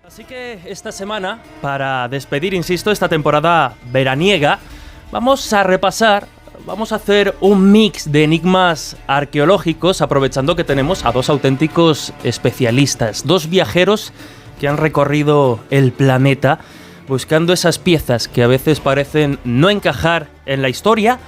Así que esta semana, para despedir, insisto, esta temporada veraniega, vamos a repasar, vamos a hacer un mix de enigmas arqueológicos, aprovechando que tenemos a dos auténticos especialistas, dos viajeros que han recorrido el planeta buscando esas piezas que a veces parecen no encajar en la historia,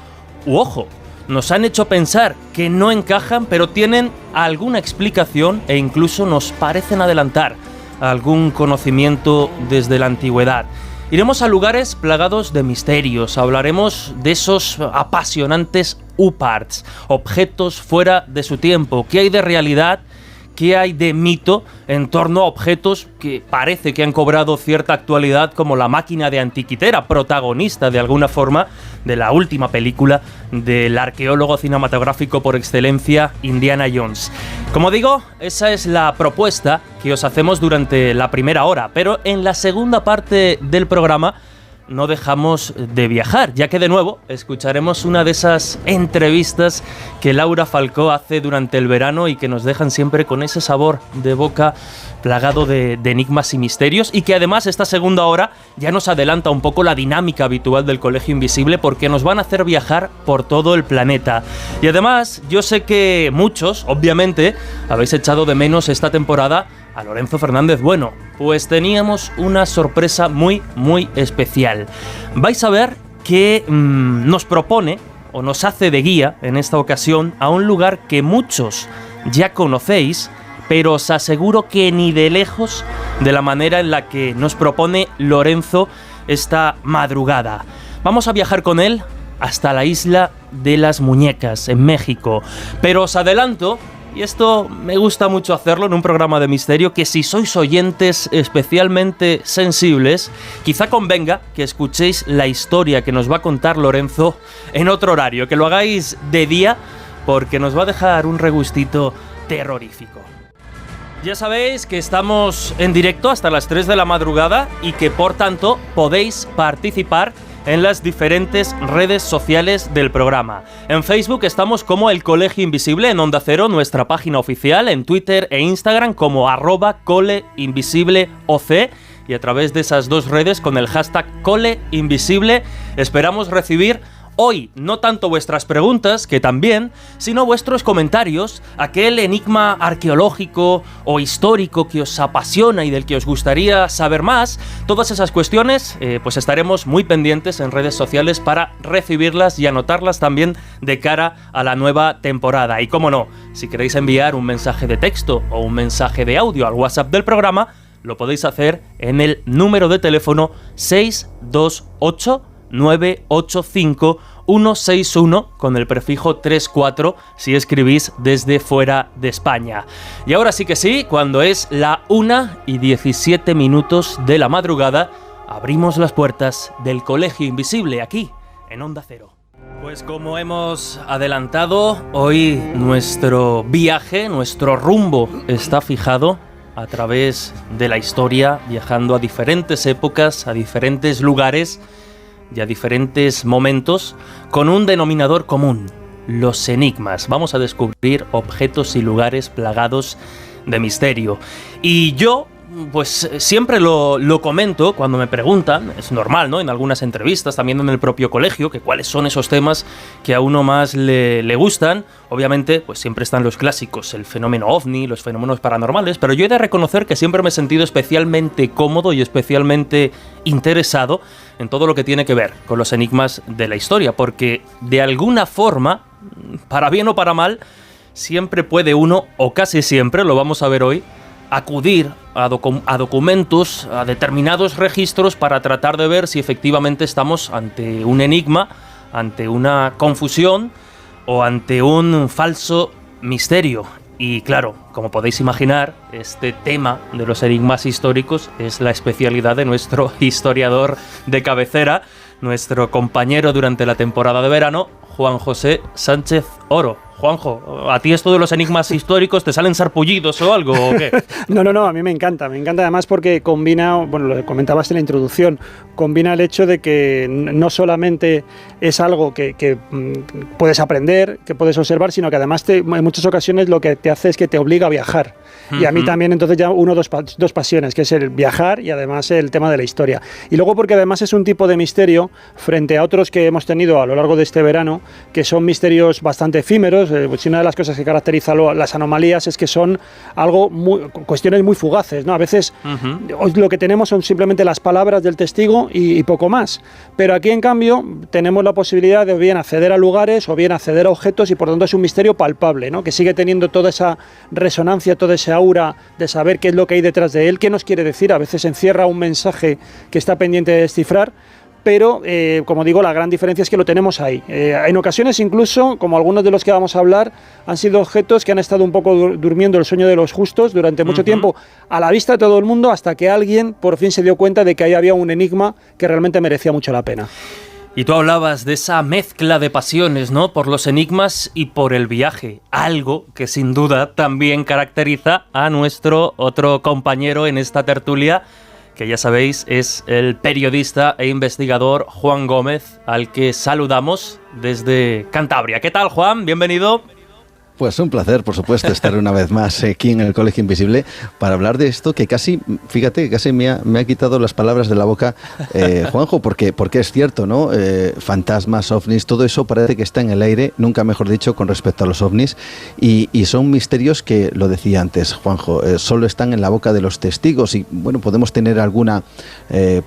u ojo, nos han hecho pensar que no encajan, pero tienen alguna explicación e incluso nos parecen adelantar algún conocimiento desde la antigüedad. Iremos a lugares plagados de misterios, hablaremos de esos apasionantes UPARTs, objetos fuera de su tiempo. ¿Qué hay de realidad? ¿Qué hay de mito en torno a objetos que parece que han cobrado cierta actualidad, como la máquina de Antiquitera, protagonista de alguna forma de la última película del arqueólogo cinematográfico por excelencia, Indiana Jones? Como digo, esa es la propuesta que os hacemos durante la primera hora, pero en la segunda parte del programa no dejamos de viajar, ya que de nuevo escucharemos una de esas entrevistas que Laura Falcó hace durante el verano y que nos dejan siempre con ese sabor de boca plagado de enigmas y misterios, y que además esta segunda hora ya nos adelanta un poco la dinámica habitual del Colegio Invisible, porque nos van a hacer viajar por todo el planeta. Y además yo sé que muchos, obviamente, habéis echado de menos esta temporada a Lorenzo Fernández Bueno, pues teníamos una sorpresa muy especial. Vais a ver que nos propone o nos hace de guía en esta ocasión a un lugar que muchos ya conocéis, pero os aseguro que ni de lejos de la manera en la que nos propone Lorenzo esta madrugada. Vamos a viajar con él hasta la isla de las Muñecas, en México. Pero os adelanto, y esto me gusta mucho hacerlo en un programa de misterio, que si sois oyentes especialmente sensibles, quizá convenga que escuchéis la historia que nos va a contar Lorenzo en otro horario, que lo hagáis de día, porque nos va a dejar un regustito terrorífico. Ya sabéis que estamos en directo hasta las 3 de la madrugada y que por tanto podéis participar en las diferentes redes sociales del programa. En Facebook estamos como El Colegio Invisible, en Onda Cero, nuestra página oficial, en Twitter e Instagram como @coleinvisibleoc, y a través de esas dos redes con el hashtag coleinvisible esperamos recibir hoy no tanto vuestras preguntas, que también, sino vuestros comentarios, aquel enigma arqueológico o histórico que os apasiona y del que os gustaría saber más. Todas esas cuestiones, pues estaremos muy pendientes en redes sociales para recibirlas y anotarlas también de cara a la nueva temporada. Y cómo no, si queréis enviar un mensaje de texto o un mensaje de audio al WhatsApp del programa, lo podéis hacer en el número de teléfono 628 985 161 con el prefijo 34 si escribís desde fuera de España. Y ahora sí que sí, cuando es la 1:17 de la madrugada, abrimos las puertas del Colegio Invisible aquí en Onda Cero. Pues como hemos adelantado, hoy nuestro viaje, nuestro rumbo está fijado a través de la historia, viajando a diferentes épocas, a diferentes lugares y a diferentes momentos, con un denominador común: los enigmas. Vamos a descubrir objetos y lugares plagados de misterio. Y yo, pues siempre lo comento cuando me preguntan, es normal, ¿no? En algunas entrevistas, también en el propio colegio, que cuáles son esos temas que a uno más le gustan. Obviamente, pues siempre están los clásicos, el fenómeno ovni, los fenómenos paranormales, pero yo he de reconocer que siempre me he sentido especialmente cómodo y especialmente interesado en todo lo que tiene que ver con los enigmas de la historia, porque de alguna forma, para bien o para mal, siempre puede uno, o casi siempre, lo vamos a ver hoy, acudir a documentos, a determinados registros para tratar de ver si efectivamente estamos ante un enigma, ante una confusión o ante un falso misterio. Y claro, como podéis imaginar, este tema de los enigmas históricos es la especialidad de nuestro historiador de cabecera, nuestro compañero durante la temporada de verano, Juan José Sánchez Oro. Juanjo, ¿a ti esto de los enigmas históricos te salen sarpullidos o algo o qué? No, a mí me encanta además porque combina, bueno, lo comentabas en la introducción, combina el hecho de que no solamente es algo que puedes aprender, que puedes observar, sino que además en muchas ocasiones lo que te hace es que te obliga a viajar. Y a mí también entonces ya dos pasiones, que es el viajar y además el tema de la historia. Y luego porque además es un tipo de misterio frente a otros que hemos tenido a lo largo de este verano, que son misterios bastante efímeros. Pues una de las cosas que caracteriza las anomalías es que son cuestiones muy fugaces, ¿no? A veces lo que tenemos son simplemente las palabras del testigo y poco más. Pero aquí en cambio tenemos la posibilidad de bien acceder a lugares o bien acceder a objetos y por tanto es un misterio palpable, ¿no? Que sigue teniendo toda esa resonancia, toda esa aura de saber qué es lo que hay detrás de él, qué nos quiere decir. A veces encierra un mensaje que está pendiente de descifrar, pero como digo, la gran diferencia es que lo tenemos ahí. En ocasiones incluso, como algunos de los que vamos a hablar, han sido objetos que han estado un poco durmiendo el sueño de los justos durante mucho tiempo, a la vista de todo el mundo, hasta que alguien por fin se dio cuenta de que ahí había un enigma que realmente merecía mucho la pena. Y tú hablabas de esa mezcla de pasiones, ¿no? Por los enigmas y por el viaje. Algo que sin duda también caracteriza a nuestro otro compañero en esta tertulia, que ya sabéis es el periodista e investigador Juan Gómez, al que saludamos desde Cantabria. ¿Qué tal, Juan? Bienvenido. Pues un placer, por supuesto, estar una vez más aquí en el Colegio Invisible para hablar de esto que casi, fíjate, casi me ha quitado las palabras de la boca Juanjo, porque es cierto, ¿no? Fantasmas, ovnis, todo eso parece que está en el aire, nunca mejor dicho, con respecto a los ovnis, y son misterios que, lo decía antes Juanjo, solo están en la boca de los testigos y, bueno, podemos tener alguna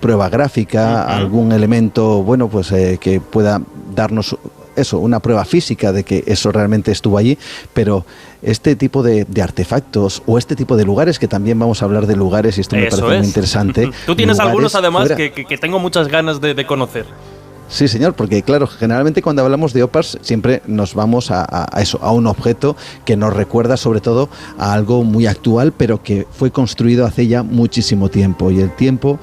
prueba gráfica, algún elemento, bueno, pues que pueda darnos eso, una prueba física de que eso realmente estuvo allí, pero este tipo de artefactos o este tipo de lugares, que también vamos a hablar de lugares y esto me parece muy interesante. Tú tienes algunos además que tengo muchas ganas de conocer. Sí, señor, porque claro, generalmente cuando hablamos de OPARS siempre nos vamos a eso, a un objeto que nos recuerda sobre todo a algo muy actual, pero que fue construido hace ya muchísimo tiempo, y el tiempo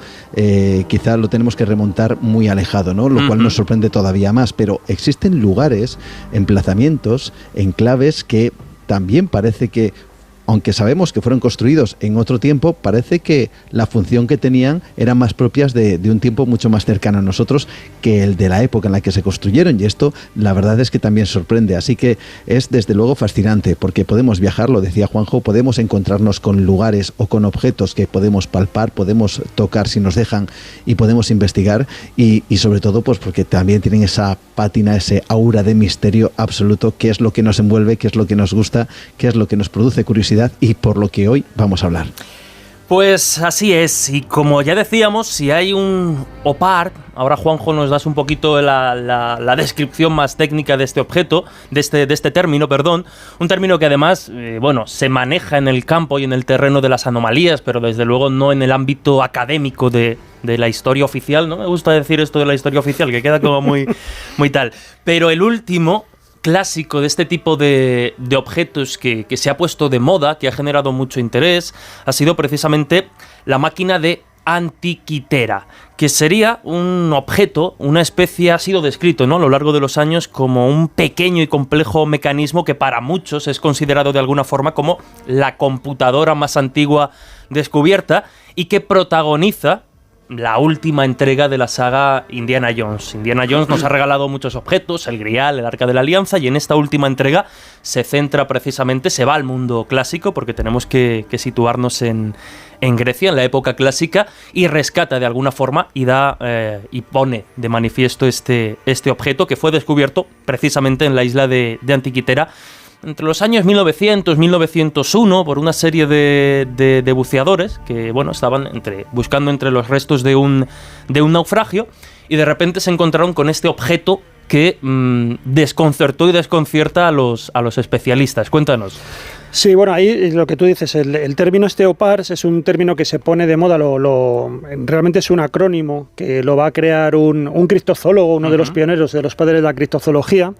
quizá lo tenemos que remontar muy alejado, ¿no? Lo cual nos sorprende todavía más, pero existen lugares, emplazamientos, enclaves que también parece que, aunque sabemos que fueron construidos en otro tiempo, parece que la función que tenían eran más propias de un tiempo mucho más cercano a nosotros que el de la época en la que se construyeron, y esto la verdad es que también sorprende. Así que es desde luego fascinante, porque podemos viajar, lo decía Juanjo, podemos encontrarnos con lugares o con objetos que podemos palpar, podemos tocar si nos dejan y podemos investigar, y sobre todo pues porque también tienen esa pátina, ese aura de misterio absoluto, que es lo que nos envuelve, que es lo que nos gusta, que es lo que nos produce curiosidad y por lo que hoy vamos a hablar. Pues así es, y como ya decíamos, si hay un OPAR, ahora Juanjo nos das un poquito la descripción más técnica de este objeto, de este término, perdón, un término que además, se maneja en el campo y en el terreno de las anomalías, pero desde luego no en el ámbito académico de la historia oficial, no me gusta decir esto de la historia oficial, que queda como muy, muy tal, pero el último clásico de este tipo de objetos que se ha puesto de moda, que ha generado mucho interés, ha sido precisamente la máquina de Antikythera, que sería un objeto, una especie, ha sido descrito, ¿no?, a lo largo de los años como un pequeño y complejo mecanismo que para muchos es considerado de alguna forma como la computadora más antigua descubierta y que protagoniza la última entrega de la saga Indiana Jones. Indiana Jones nos ha regalado muchos objetos, el Grial, el Arca de la Alianza, y en esta última entrega se centra precisamente, se va al mundo clásico, porque tenemos que situarnos en Grecia, en la época clásica, y rescata de alguna forma y y pone de manifiesto este objeto que fue descubierto precisamente en la isla de Antikythera entre los años 1900 y 1901 por una serie de buceadores que estaban buscando entre los restos de un naufragio, y de repente se encontraron con este objeto que desconcertó y desconcierta a los especialistas. Cuéntanos. Sí, bueno, ahí lo que tú dices, el término OPARS es un término que se pone de moda, realmente es un acrónimo que lo va a crear un criptozoólogo, uno de los pioneros, de los padres de la criptozoología,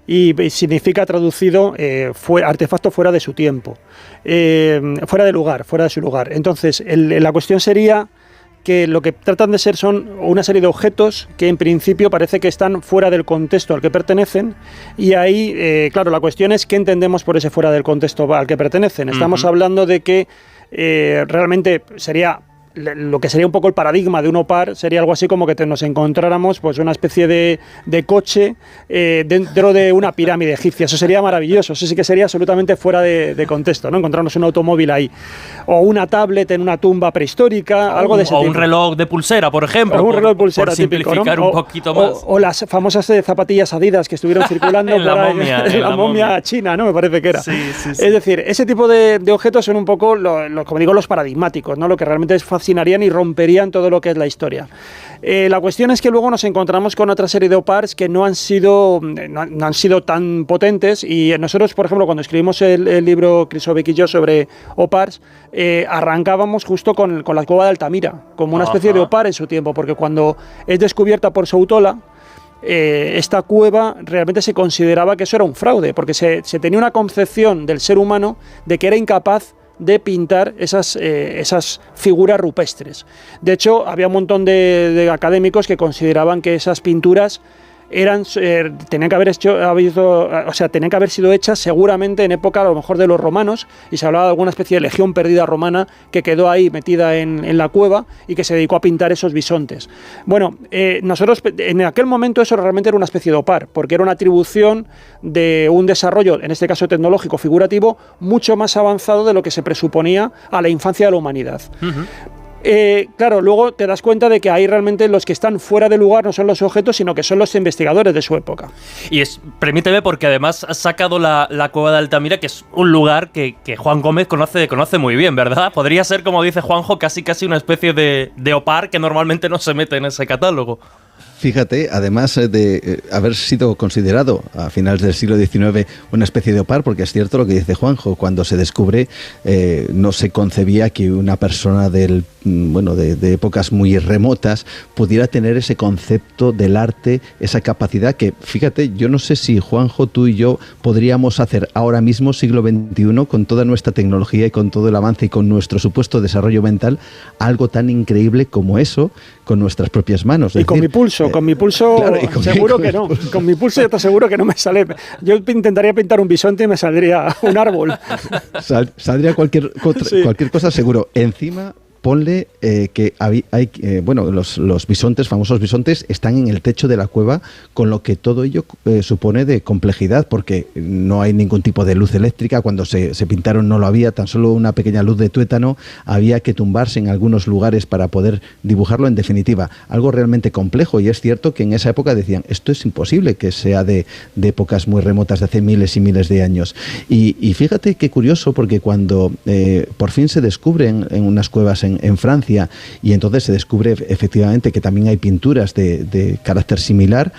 y significa, traducido, artefacto fuera de su tiempo, fuera de lugar, fuera de su lugar. Entonces, la cuestión sería que lo que tratan de ser son una serie de objetos que en principio parece que están fuera del contexto al que pertenecen, y ahí, claro, la cuestión es qué entendemos por ese fuera del contexto al que pertenecen. Estamos hablando de que realmente sería... Lo que sería un poco el paradigma de un OPAR sería algo así como que nos encontráramos pues una especie de coche dentro de una pirámide egipcia. Eso sería maravilloso, eso sí que sería absolutamente fuera de contexto, ¿no? Encontrarnos un automóvil ahí, o una tablet en una tumba prehistórica, algo de ese tipo. O un reloj de pulsera, por ejemplo, o un reloj de pulsera por típico, simplificar ¿no? un poquito más. O las famosas zapatillas Adidas que estuvieron circulando en la momia china, ¿no? Me parece que era. Sí. Es decir, ese tipo de objetos son un poco, como digo, los paradigmáticos, ¿no? Lo que realmente fascinarían y romperían todo lo que es la historia. La cuestión es que luego nos encontramos con otra serie de OPARs que no han sido tan potentes, y nosotros, por ejemplo, cuando escribimos el libro Kryžovík y yo sobre OPARs, arrancábamos justo con la cueva de Altamira, como una especie de OPAR en su tiempo, porque cuando es descubierta por Soutola, esta cueva realmente se consideraba que eso era un fraude, porque se tenía una concepción del ser humano de que era incapaz de pintar esas figuras rupestres. De hecho, había un montón de académicos que consideraban que esas pinturas tenían que haber sido hechas seguramente en época a lo mejor de los romanos, y se hablaba de alguna especie de legión perdida romana que quedó ahí metida en la cueva y que se dedicó a pintar esos bisontes. Bueno, nosotros en aquel momento eso realmente era una especie de OPAR, porque era una atribución de un desarrollo, en este caso tecnológico figurativo, mucho más avanzado de lo que se presuponía a la infancia de la humanidad. Claro, luego te das cuenta de que ahí realmente los que están fuera de lugar no son los objetos, sino que son los investigadores de su época. Y permíteme, porque además has sacado la cueva de Altamira, que es un lugar que Juan Gómez conoce muy bien, ¿verdad? Podría ser, como dice Juanjo, casi una especie de OPAR que normalmente no se mete en ese catálogo. Fíjate, además de haber sido considerado a finales del siglo XIX una especie de OPAR, porque es cierto lo que dice Juanjo, cuando se descubre no se concebía que una persona de épocas muy remotas pudiera tener ese concepto del arte, esa capacidad que, fíjate, yo no sé si Juanjo, tú y yo podríamos hacer ahora mismo, siglo XXI, con toda nuestra tecnología y con todo el avance y con nuestro supuesto desarrollo mental, algo tan increíble como eso con nuestras propias manos. Y con mi pulso, claro, seguro que no. Con mi pulso yo te aseguro que no me sale. Yo intentaría pintar un bisonte y me saldría un árbol. Saldría cualquier cosa seguro. Encima, ponle que los bisontes, famosos bisontes, están en el techo de la cueva, con lo que todo ello supone de complejidad, porque no hay ningún tipo de luz eléctrica. Cuando se pintaron no lo había, tan solo una pequeña luz de tuétano, había que tumbarse en algunos lugares para poder dibujarlo. En definitiva, algo realmente complejo, y es cierto que en esa época decían, esto es imposible que sea de épocas muy remotas, de hace miles y miles de años. Y fíjate qué curioso, porque cuando por fin se descubren en unas cuevas en Francia, y entonces se descubre efectivamente que también hay pinturas de carácter similar,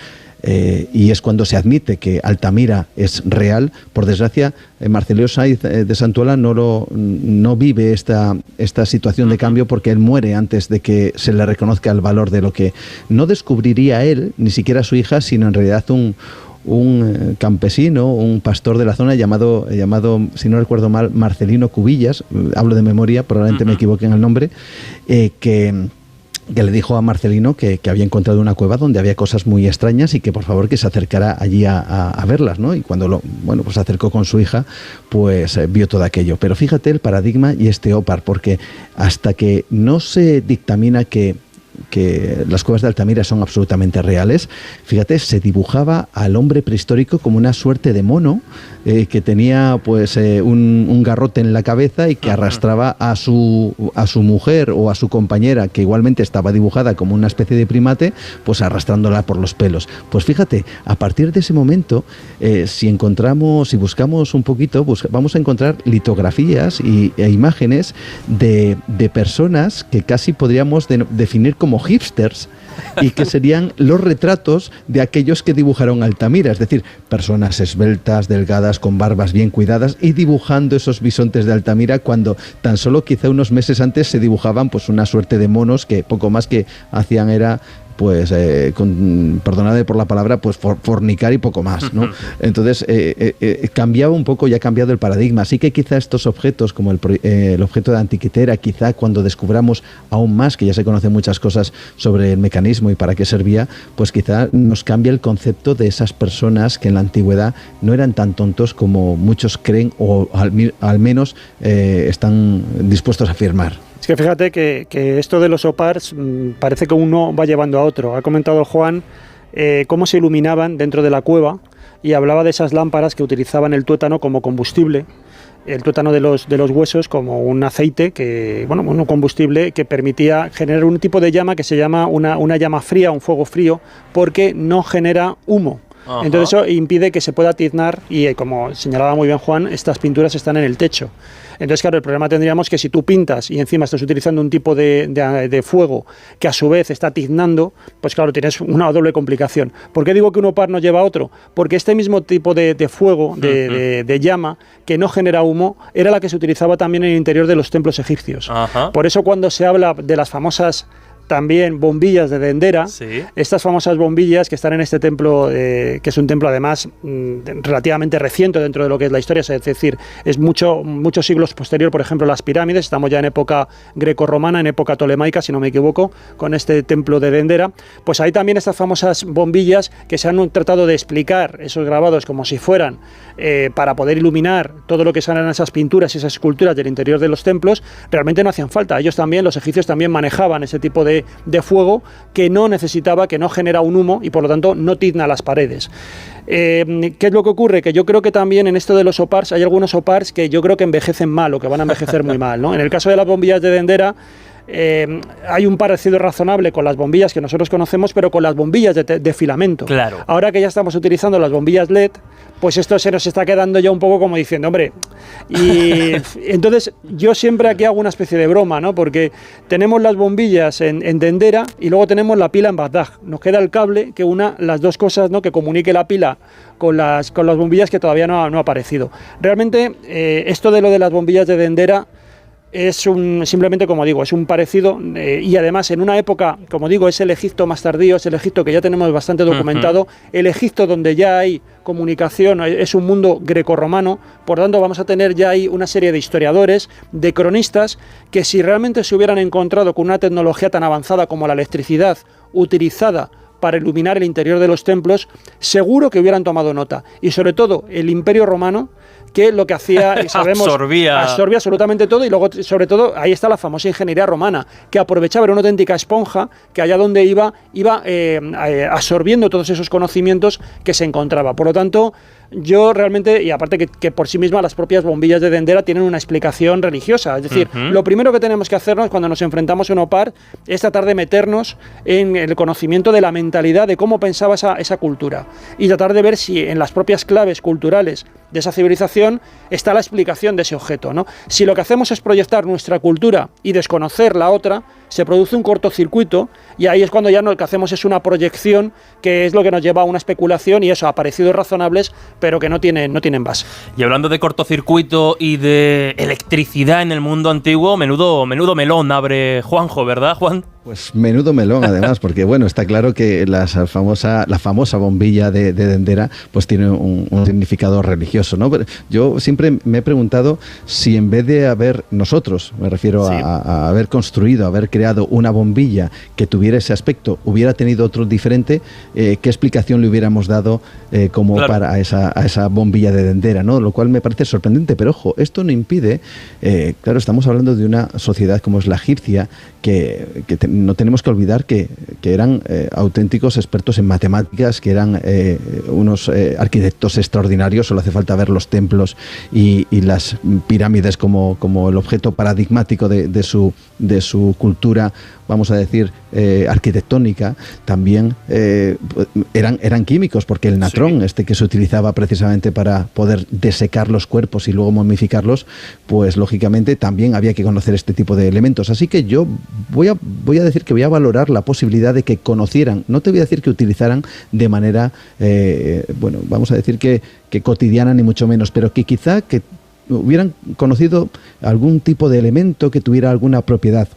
y es cuando se admite que Altamira es real. Por desgracia, Marcelino Sáiz de Santuola no vive esta situación de cambio, porque él muere antes de que se le reconozca el valor de lo que no descubriría él, ni siquiera su hija, sino en realidad un campesino, un pastor de la zona llamado, si no recuerdo mal, Marcelino Cubillas, hablo de memoria, probablemente me equivoque en el nombre, que le dijo a Marcelino que había encontrado una cueva donde había cosas muy extrañas y que por favor que se acercara allí a verlas, ¿no? Y cuando se acercó con su hija, pues vio todo aquello. Pero fíjate el paradigma y este OPAR, porque hasta que no se dictamina que las cuevas de Altamira son absolutamente reales, fíjate, se dibujaba al hombre prehistórico como una suerte de mono que tenía un garrote en la cabeza y que arrastraba a su mujer o a su compañera, que igualmente estaba dibujada como una especie de primate, pues arrastrándola por los pelos. Pues fíjate, a partir de ese momento, si buscamos un poquito, vamos a encontrar litografías e imágenes de personas que casi podríamos definir como hipsters, y que serían los retratos de aquellos que dibujaron Altamira, es decir, personas esbeltas, delgadas, con barbas bien cuidadas, y dibujando esos bisontes de Altamira, cuando tan solo quizá unos meses antes se dibujaban pues una suerte de monos que poco más que hacían era pues, perdonad por la palabra, pues fornicar y poco más, ¿no? Entonces, cambiaba un poco y ha cambiado el paradigma. Así que quizá estos objetos, como el objeto de Antiquitera, quizá cuando descubramos aún más, que ya se conocen muchas cosas sobre el mecanismo y para qué servía, pues quizá nos cambia el concepto de esas personas que en la antigüedad no eran tan tontos como muchos creen o al menos están dispuestos a afirmar. Es que fíjate que esto de los OPARs parece que uno va llevando a otro. Ha comentado Juan cómo se iluminaban dentro de la cueva y hablaba de esas lámparas que utilizaban el tuétano como combustible, el tuétano de los huesos como un aceite, un combustible que permitía generar un tipo de llama que se llama una llama fría, un fuego frío, porque no genera humo. Ajá. Entonces eso impide que se pueda tiznar y, como señalaba muy bien Juan, estas pinturas están en el techo. Entonces, claro, el problema tendríamos que si tú pintas y encima estás utilizando un tipo de fuego que a su vez está tiznando, pues claro, tienes una doble complicación. ¿Por qué digo que un OPAR no lleva a otro? Porque este mismo tipo de fuego, de llama, que no genera humo, era la que se utilizaba también en el interior de los templos egipcios. Ajá. Por eso cuando se habla de las famosas también bombillas de Dendera, sí, estas famosas bombillas que están en este templo, que es un templo además relativamente reciente dentro de lo que es la historia, es decir, es muchos siglos posterior, por ejemplo, las pirámides, estamos ya en época grecorromana, en época tolemaica, si no me equivoco, con este templo de Dendera, pues hay también estas famosas bombillas que se han tratado de explicar esos grabados como si fueran para poder iluminar todo lo que son esas pinturas y esas esculturas del interior de los templos. Realmente no hacían falta, ellos también, los egipcios también manejaban ese tipo de fuego que no necesitaba, que no genera un humo y por lo tanto no tizna las paredes. ¿Qué es lo que ocurre? Que yo creo que también en esto de los OPARs hay algunos OPARs que yo creo que envejecen mal o que van a envejecer muy mal, ¿no? En el caso de las bombillas de Dendera hay un parecido razonable con las bombillas que nosotros conocemos, pero con las bombillas de filamento. Claro. Ahora que ya estamos utilizando las bombillas LED, pues esto se nos está quedando ya un poco como diciendo, hombre, y entonces yo siempre aquí hago una especie de broma, ¿no? Porque tenemos las bombillas en Dendera y luego tenemos la pila en Bagdad. Nos queda el cable que una las dos cosas, ¿no? Que comunique la pila con las bombillas, que todavía no ha aparecido. Realmente esto de lo de las bombillas de Dendera es simplemente, como digo, es un parecido y además en una época, como digo, es el Egipto más tardío, es el Egipto que ya tenemos bastante documentado, el Egipto donde ya hay comunicación, es un mundo grecorromano, por tanto vamos a tener ya ahí una serie de historiadores, de cronistas, que si realmente se hubieran encontrado con una tecnología tan avanzada como la electricidad utilizada para iluminar el interior de los templos, seguro que hubieran tomado nota. Y sobre todo el Imperio Romano, que lo que hacía, y sabemos, absorbía absolutamente todo, y luego, sobre todo, ahí está la famosa ingeniería romana, que aprovechaba, era una auténtica esponja, que allá donde iba absorbiendo todos esos conocimientos que se encontraba. Por lo tanto, yo realmente, y aparte que por sí misma las propias bombillas de Dendera tienen una explicación religiosa, es decir, lo primero que tenemos que hacernos cuando nos enfrentamos a un OPAR es tratar de meternos en el conocimiento de la mentalidad, de cómo pensaba esa cultura, y tratar de ver si en las propias claves culturales de esa civilización está la explicación de ese objeto, ¿no? Si lo que hacemos es proyectar nuestra cultura y desconocer la otra, se produce un cortocircuito y ahí es cuando ya lo que hacemos es una proyección, que es lo que nos lleva a una especulación y eso, a parecidos razonables, pero que no tienen base. Y hablando de cortocircuito y de electricidad en el mundo antiguo, menudo melón abre Juanjo, ¿verdad, Juan? Pues menudo melón, además, porque bueno, está claro que la famosa bombilla de Dendera pues tiene un significado religioso, ¿no? Pero yo siempre me he preguntado si en vez de haber nosotros, me refiero a haber construido, haber creado una bombilla que tuviera ese aspecto, hubiera tenido otro diferente, ¿qué explicación le hubiéramos dado para esa bombilla de Dendera, ¿no? Lo cual me parece sorprendente, pero ojo, esto no impide, claro, estamos hablando de una sociedad como es la egipcia, que no tenemos que olvidar que eran auténticos expertos en matemáticas, que eran unos arquitectos extraordinarios. Solo hace falta ver los templos y las pirámides como el objeto paradigmático de su cultura, vamos a decir, arquitectónica. También eran químicos, porque el natrón, que se utilizaba precisamente para poder desecar los cuerpos y luego momificarlos, pues lógicamente también había que conocer este tipo de elementos. Así que yo voy a decir que voy a valorar la posibilidad de que conocieran, no te voy a decir que utilizaran de manera, vamos a decir que cotidiana ni mucho menos, pero que quizá que hubieran conocido algún tipo de elemento que tuviera alguna propiedad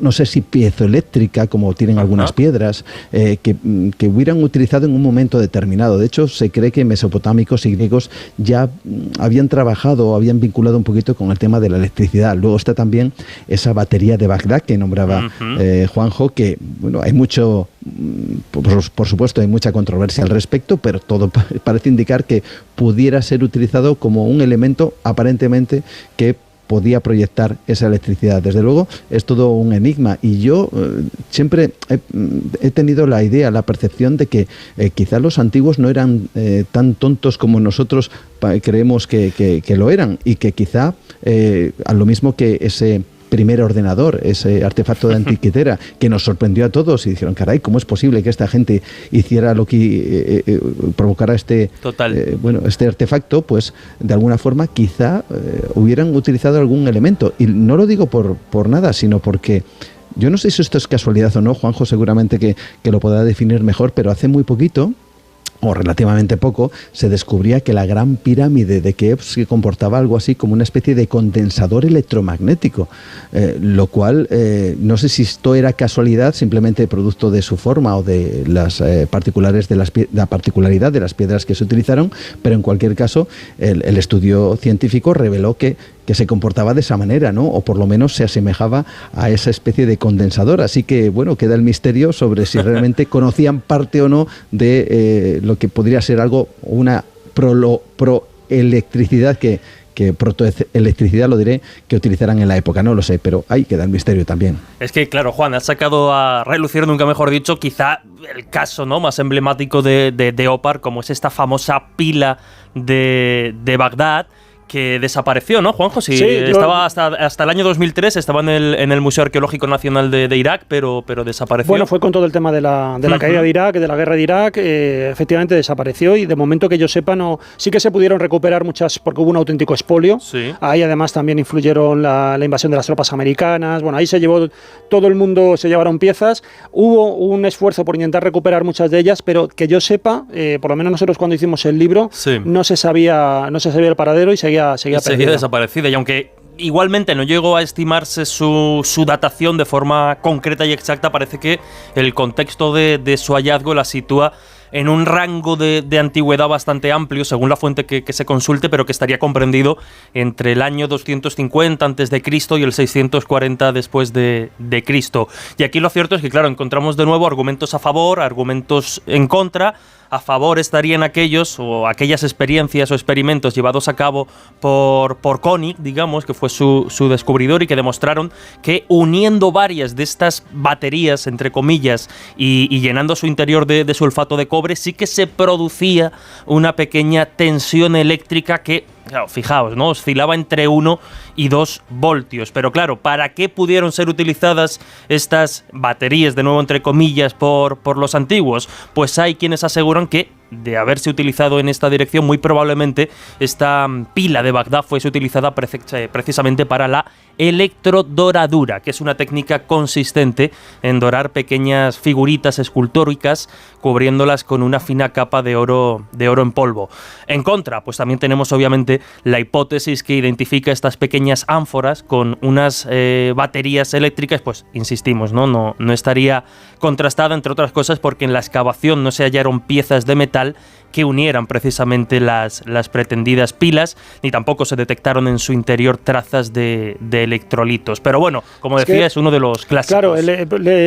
no sé si piezoeléctrica, como tienen algunas piedras, que hubieran utilizado en un momento determinado. De hecho, se cree que mesopotámicos y griegos ya habían trabajado, habían vinculado un poquito con el tema de la electricidad. Luego está también esa batería de Bagdad que nombraba Juanjo, que bueno, hay mucho, por supuesto, hay mucha controversia al respecto, pero todo parece indicar que pudiera ser utilizado como un elemento aparentemente que podía proyectar esa electricidad. Desde luego es todo un enigma, y yo siempre he tenido la idea, la percepción de que quizás los antiguos no eran tan tontos como nosotros creemos que lo eran, y que quizá a lo mismo que ese primer ordenador, ese artefacto de antiquitera que nos sorprendió a todos y dijeron, caray, ¿cómo es posible que esta gente hiciera lo que provocara este artefacto? Pues de alguna forma quizá hubieran utilizado algún elemento, y no lo digo por nada, sino porque yo no sé si esto es casualidad o no, Juanjo seguramente que lo podrá definir mejor, pero hace muy poquito, o relativamente poco, se descubría que la Gran Pirámide de Keops se comportaba algo así como una especie de condensador electromagnético, lo cual no sé si esto era casualidad, simplemente producto de su forma o de las la particularidad de las piedras que se utilizaron, pero en cualquier caso el estudio científico reveló que se comportaba de esa manera, ¿no? O por lo menos se asemejaba a esa especie de condensador. Así que, bueno, queda el misterio sobre si realmente conocían parte o no de lo que podría ser algo, una proelectricidad protoelectricidad, lo diré, que utilizaran en la época. No lo sé, pero ahí queda el misterio también. Es que, claro, Juan, has sacado a relucir, nunca mejor dicho, quizá el caso, ¿no?, más emblemático de Opar, como es esta famosa pila de Bagdad, que desapareció, ¿no, Juanjo? Sí, estaba hasta el año 2003, estaba en el Museo Arqueológico Nacional de Irak, pero desapareció. Bueno, fue con todo el tema de la caída de Irak, de la guerra de Irak, efectivamente desapareció, y de momento que yo sepa, no, sí que se pudieron recuperar muchas, porque hubo un auténtico expolio. Sí. Ahí además también influyeron la invasión de las tropas americanas. Bueno, ahí se llevó, todo el mundo se llevaron piezas. Hubo un esfuerzo por intentar recuperar muchas de ellas, pero que yo sepa, por lo menos nosotros cuando hicimos el libro, no se sabía el paradero y seguía desaparecida, y aunque igualmente no llegó a estimarse su datación de forma concreta y exacta, parece que el contexto de su hallazgo la sitúa en un rango de antigüedad bastante amplio, según la fuente que se consulte, pero que estaría comprendido entre el año 250 a.C. y el 640 después de Cristo. Y aquí lo cierto es que, claro, encontramos de nuevo argumentos a favor, argumentos en contra. A favor estarían aquellas experiencias o experimentos llevados a cabo por Koenig, digamos, que fue su descubridor, y que demostraron que uniendo varias de estas baterías, entre comillas, y llenando su interior de sulfato de cobre, sí que se producía una pequeña tensión eléctrica que, claro, fijaos, ¿no?, oscilaba entre 1 y 2 voltios. Pero claro, ¿para qué pudieron ser utilizadas estas baterías, de nuevo entre comillas, por los antiguos? Pues hay quienes aseguran que, de haberse utilizado en esta dirección, muy probablemente esta pila de Bagdad fuese utilizada precisamente para la electrodoradura, que es una técnica consistente en dorar pequeñas figuritas escultóricas, cubriéndolas con una fina capa de oro en polvo. En contra, pues también tenemos obviamente la hipótesis que identifica estas pequeñas ánforas con unas baterías eléctricas. Pues insistimos, no estaría contrastada, entre otras cosas porque en la excavación no se hallaron piezas de metal que unieran precisamente las pretendidas pilas, ni tampoco se detectaron en su interior trazas de electrolitos. Pero bueno, como decía, es uno de los clásicos. Claro,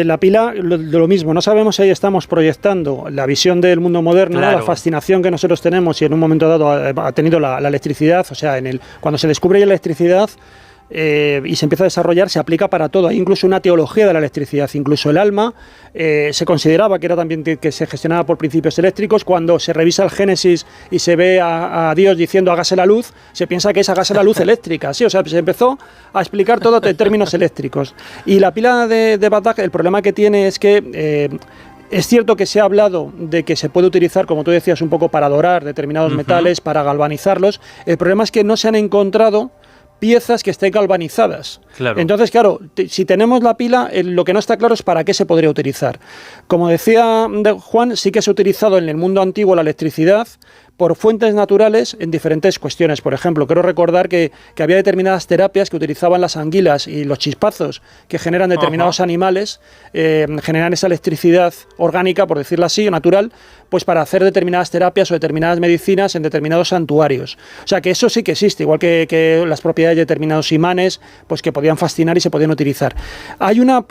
la pila, lo mismo, no sabemos si ahí estamos proyectando la visión del mundo moderno, claro, la fascinación que nosotros tenemos, y en un momento dado ha tenido la electricidad, o sea, cuando se descubre la electricidad, y se empieza a desarrollar, se aplica para todo. Hay incluso una teología de la electricidad, incluso el alma se consideraba que era también que se gestionaba por principios eléctricos. Cuando se revisa el Génesis y se ve a Dios diciendo hágase la luz, se piensa que es hágase la luz eléctrica, ¿sí? O sea, se empezó a explicar todo en términos eléctricos. Y la pila de Bagdad, el problema que tiene es que es cierto que se ha hablado de que se puede utilizar, como tú decías, un poco para dorar determinados metales, para galvanizarlos. El problema es que no se han encontrado piezas que estén galvanizadas. Claro. Entonces, claro, si tenemos la pila, lo que no está claro es para qué se podría utilizar. Como decía Juan, sí que se ha utilizado en el mundo antiguo la electricidad por fuentes naturales en diferentes cuestiones. Por ejemplo, quiero recordar que había determinadas terapias que utilizaban las anguilas y los chispazos que generan determinados animales, generan esa electricidad orgánica, por decirlo así, o natural, pues para hacer determinadas terapias o determinadas medicinas en determinados santuarios. O sea que eso sí que existe, igual que las propiedades de determinados imanes, pues que podían fascinar y se podían utilizar. Hay un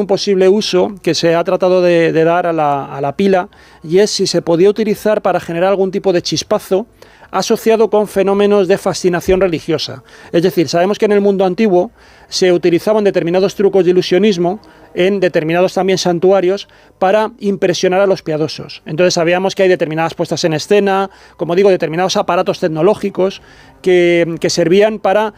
posible uso que se ha tratado de dar a la pila, y es si se podía utilizar para generar algún tipo de chispazo asociado con fenómenos de fascinación religiosa. Es decir, sabemos que en el mundo antiguo se utilizaban determinados trucos de ilusionismo en determinados también santuarios para impresionar a los piadosos. Entonces sabíamos que hay determinadas puestas en escena, como digo, determinados aparatos tecnológicos que servían para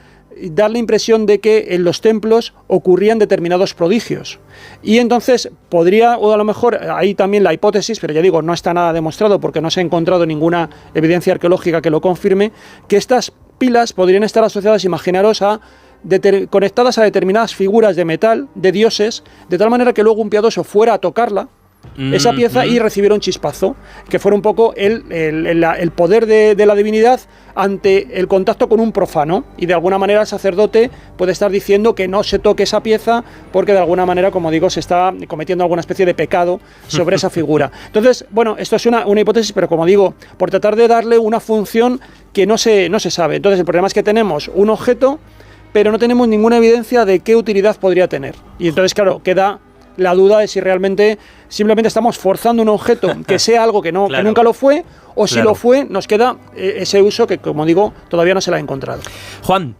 dar la impresión de que en los templos ocurrían determinados prodigios. Y entonces podría, o a lo mejor hay también la hipótesis, pero ya digo, no está nada demostrado porque no se ha encontrado ninguna evidencia arqueológica que lo confirme, que estas pilas podrían estar asociadas, imaginaros, conectadas a determinadas figuras de metal, de dioses, de tal manera que luego un piadoso fuera a tocarla, esa pieza, y recibiera un chispazo, que fuera un poco el poder de la divinidad ante el contacto con un profano, y de alguna manera el sacerdote puede estar diciendo que no se toque esa pieza porque de alguna manera, como digo, se está cometiendo alguna especie de pecado sobre esa figura. Entonces, bueno, esto es una hipótesis, pero como digo, por tratar de darle una función que no se sabe. Entonces el problema es que tenemos un objeto, pero no tenemos ninguna evidencia de qué utilidad podría tener. Y entonces, claro, queda la duda de si realmente simplemente estamos forzando un objeto que sea algo que nunca lo fue, o si lo fue, nos queda ese uso que, como digo, todavía no se lo ha encontrado. Juan.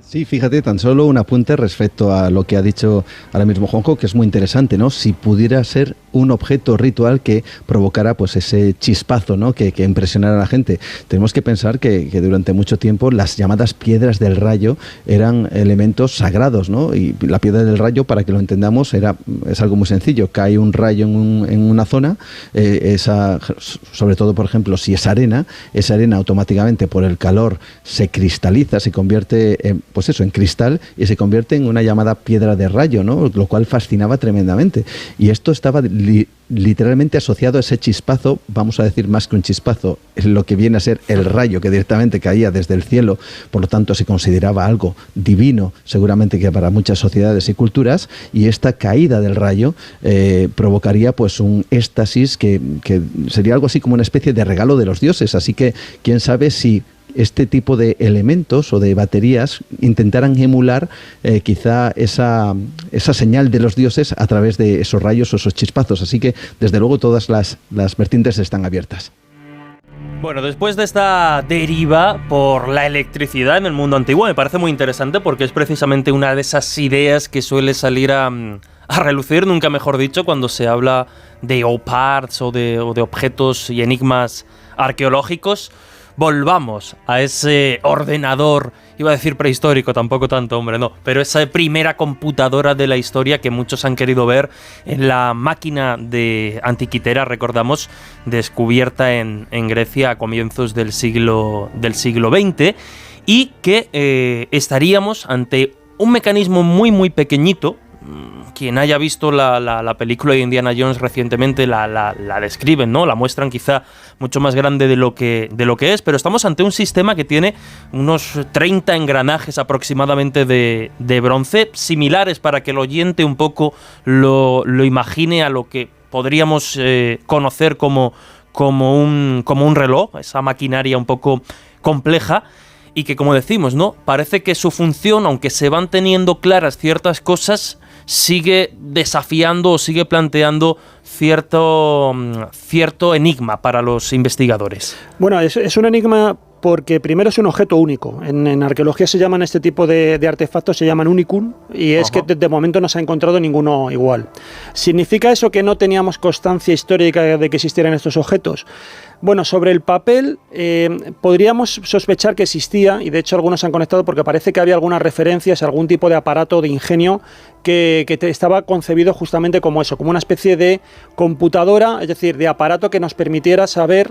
Sí, fíjate, tan solo un apunte respecto a lo que ha dicho ahora mismo Juanjo, que es muy interesante, ¿no? Si pudiera ser un objeto ritual que provocara pues ese chispazo, ¿no? Que impresionara a la gente. Tenemos que pensar que durante mucho tiempo las llamadas piedras del rayo eran elementos sagrados, ¿no? Y la piedra del rayo, para que lo entendamos, es algo muy sencillo. Cae un rayo en una zona, sobre todo, por ejemplo, si es arena, esa arena automáticamente por el calor se cristaliza, se convierte en cristal, y se convierte en una llamada piedra de rayo, ¿no? Lo cual fascinaba tremendamente. Y esto estaba literalmente asociado a ese chispazo, vamos a decir más que un chispazo, es lo que viene a ser el rayo que directamente caía desde el cielo, por lo tanto se consideraba algo divino, seguramente que para muchas sociedades y culturas, y esta caída del rayo provocaría pues un éxtasis que sería algo así como una especie de regalo de los dioses. Así que quién sabe si este tipo de elementos o de baterías intentaran emular quizá esa señal de los dioses a través de esos rayos o esos chispazos. Así que, desde luego, todas las vertientes están abiertas. Bueno, después de esta deriva por la electricidad en el mundo antiguo, me parece muy interesante porque es precisamente una de esas ideas que suele salir a relucir, nunca mejor dicho, cuando se habla de OPARTs o de objetos y enigmas arqueológicos. Volvamos a ese ordenador, iba a decir prehistórico, tampoco tanto, hombre, no, pero esa primera computadora de la historia que muchos han querido ver en la máquina de Antiquitera, recordamos, descubierta en Grecia a comienzos del siglo XX, y que estaríamos ante un mecanismo muy muy pequeñito. Quien haya visto la película de Indiana Jones recientemente la describen, ¿no? La muestran quizá mucho más grande de lo que es, pero estamos ante un sistema que tiene unos 30 engranajes aproximadamente de bronce, similares, para que el oyente un poco lo imagine a lo que podríamos conocer como un reloj, esa maquinaria un poco compleja. Y que, como decimos, ¿no? Parece que su función, aunque se van teniendo claras ciertas cosas, sigue desafiando o sigue planteando cierto enigma para los investigadores. Bueno, es un enigma porque primero es un objeto único. En arqueología se llaman este tipo de artefactos, se llaman unicum, y es que de momento no se ha encontrado ninguno igual. ¿Significa eso que no teníamos constancia histórica de que existieran estos objetos? Bueno, sobre el papel podríamos sospechar que existía, y de hecho algunos se han conectado porque parece que había algunas referencias a algún tipo de aparato de ingenio que estaba concebido justamente como eso, como una especie de computadora, es decir, de aparato que nos permitiera saber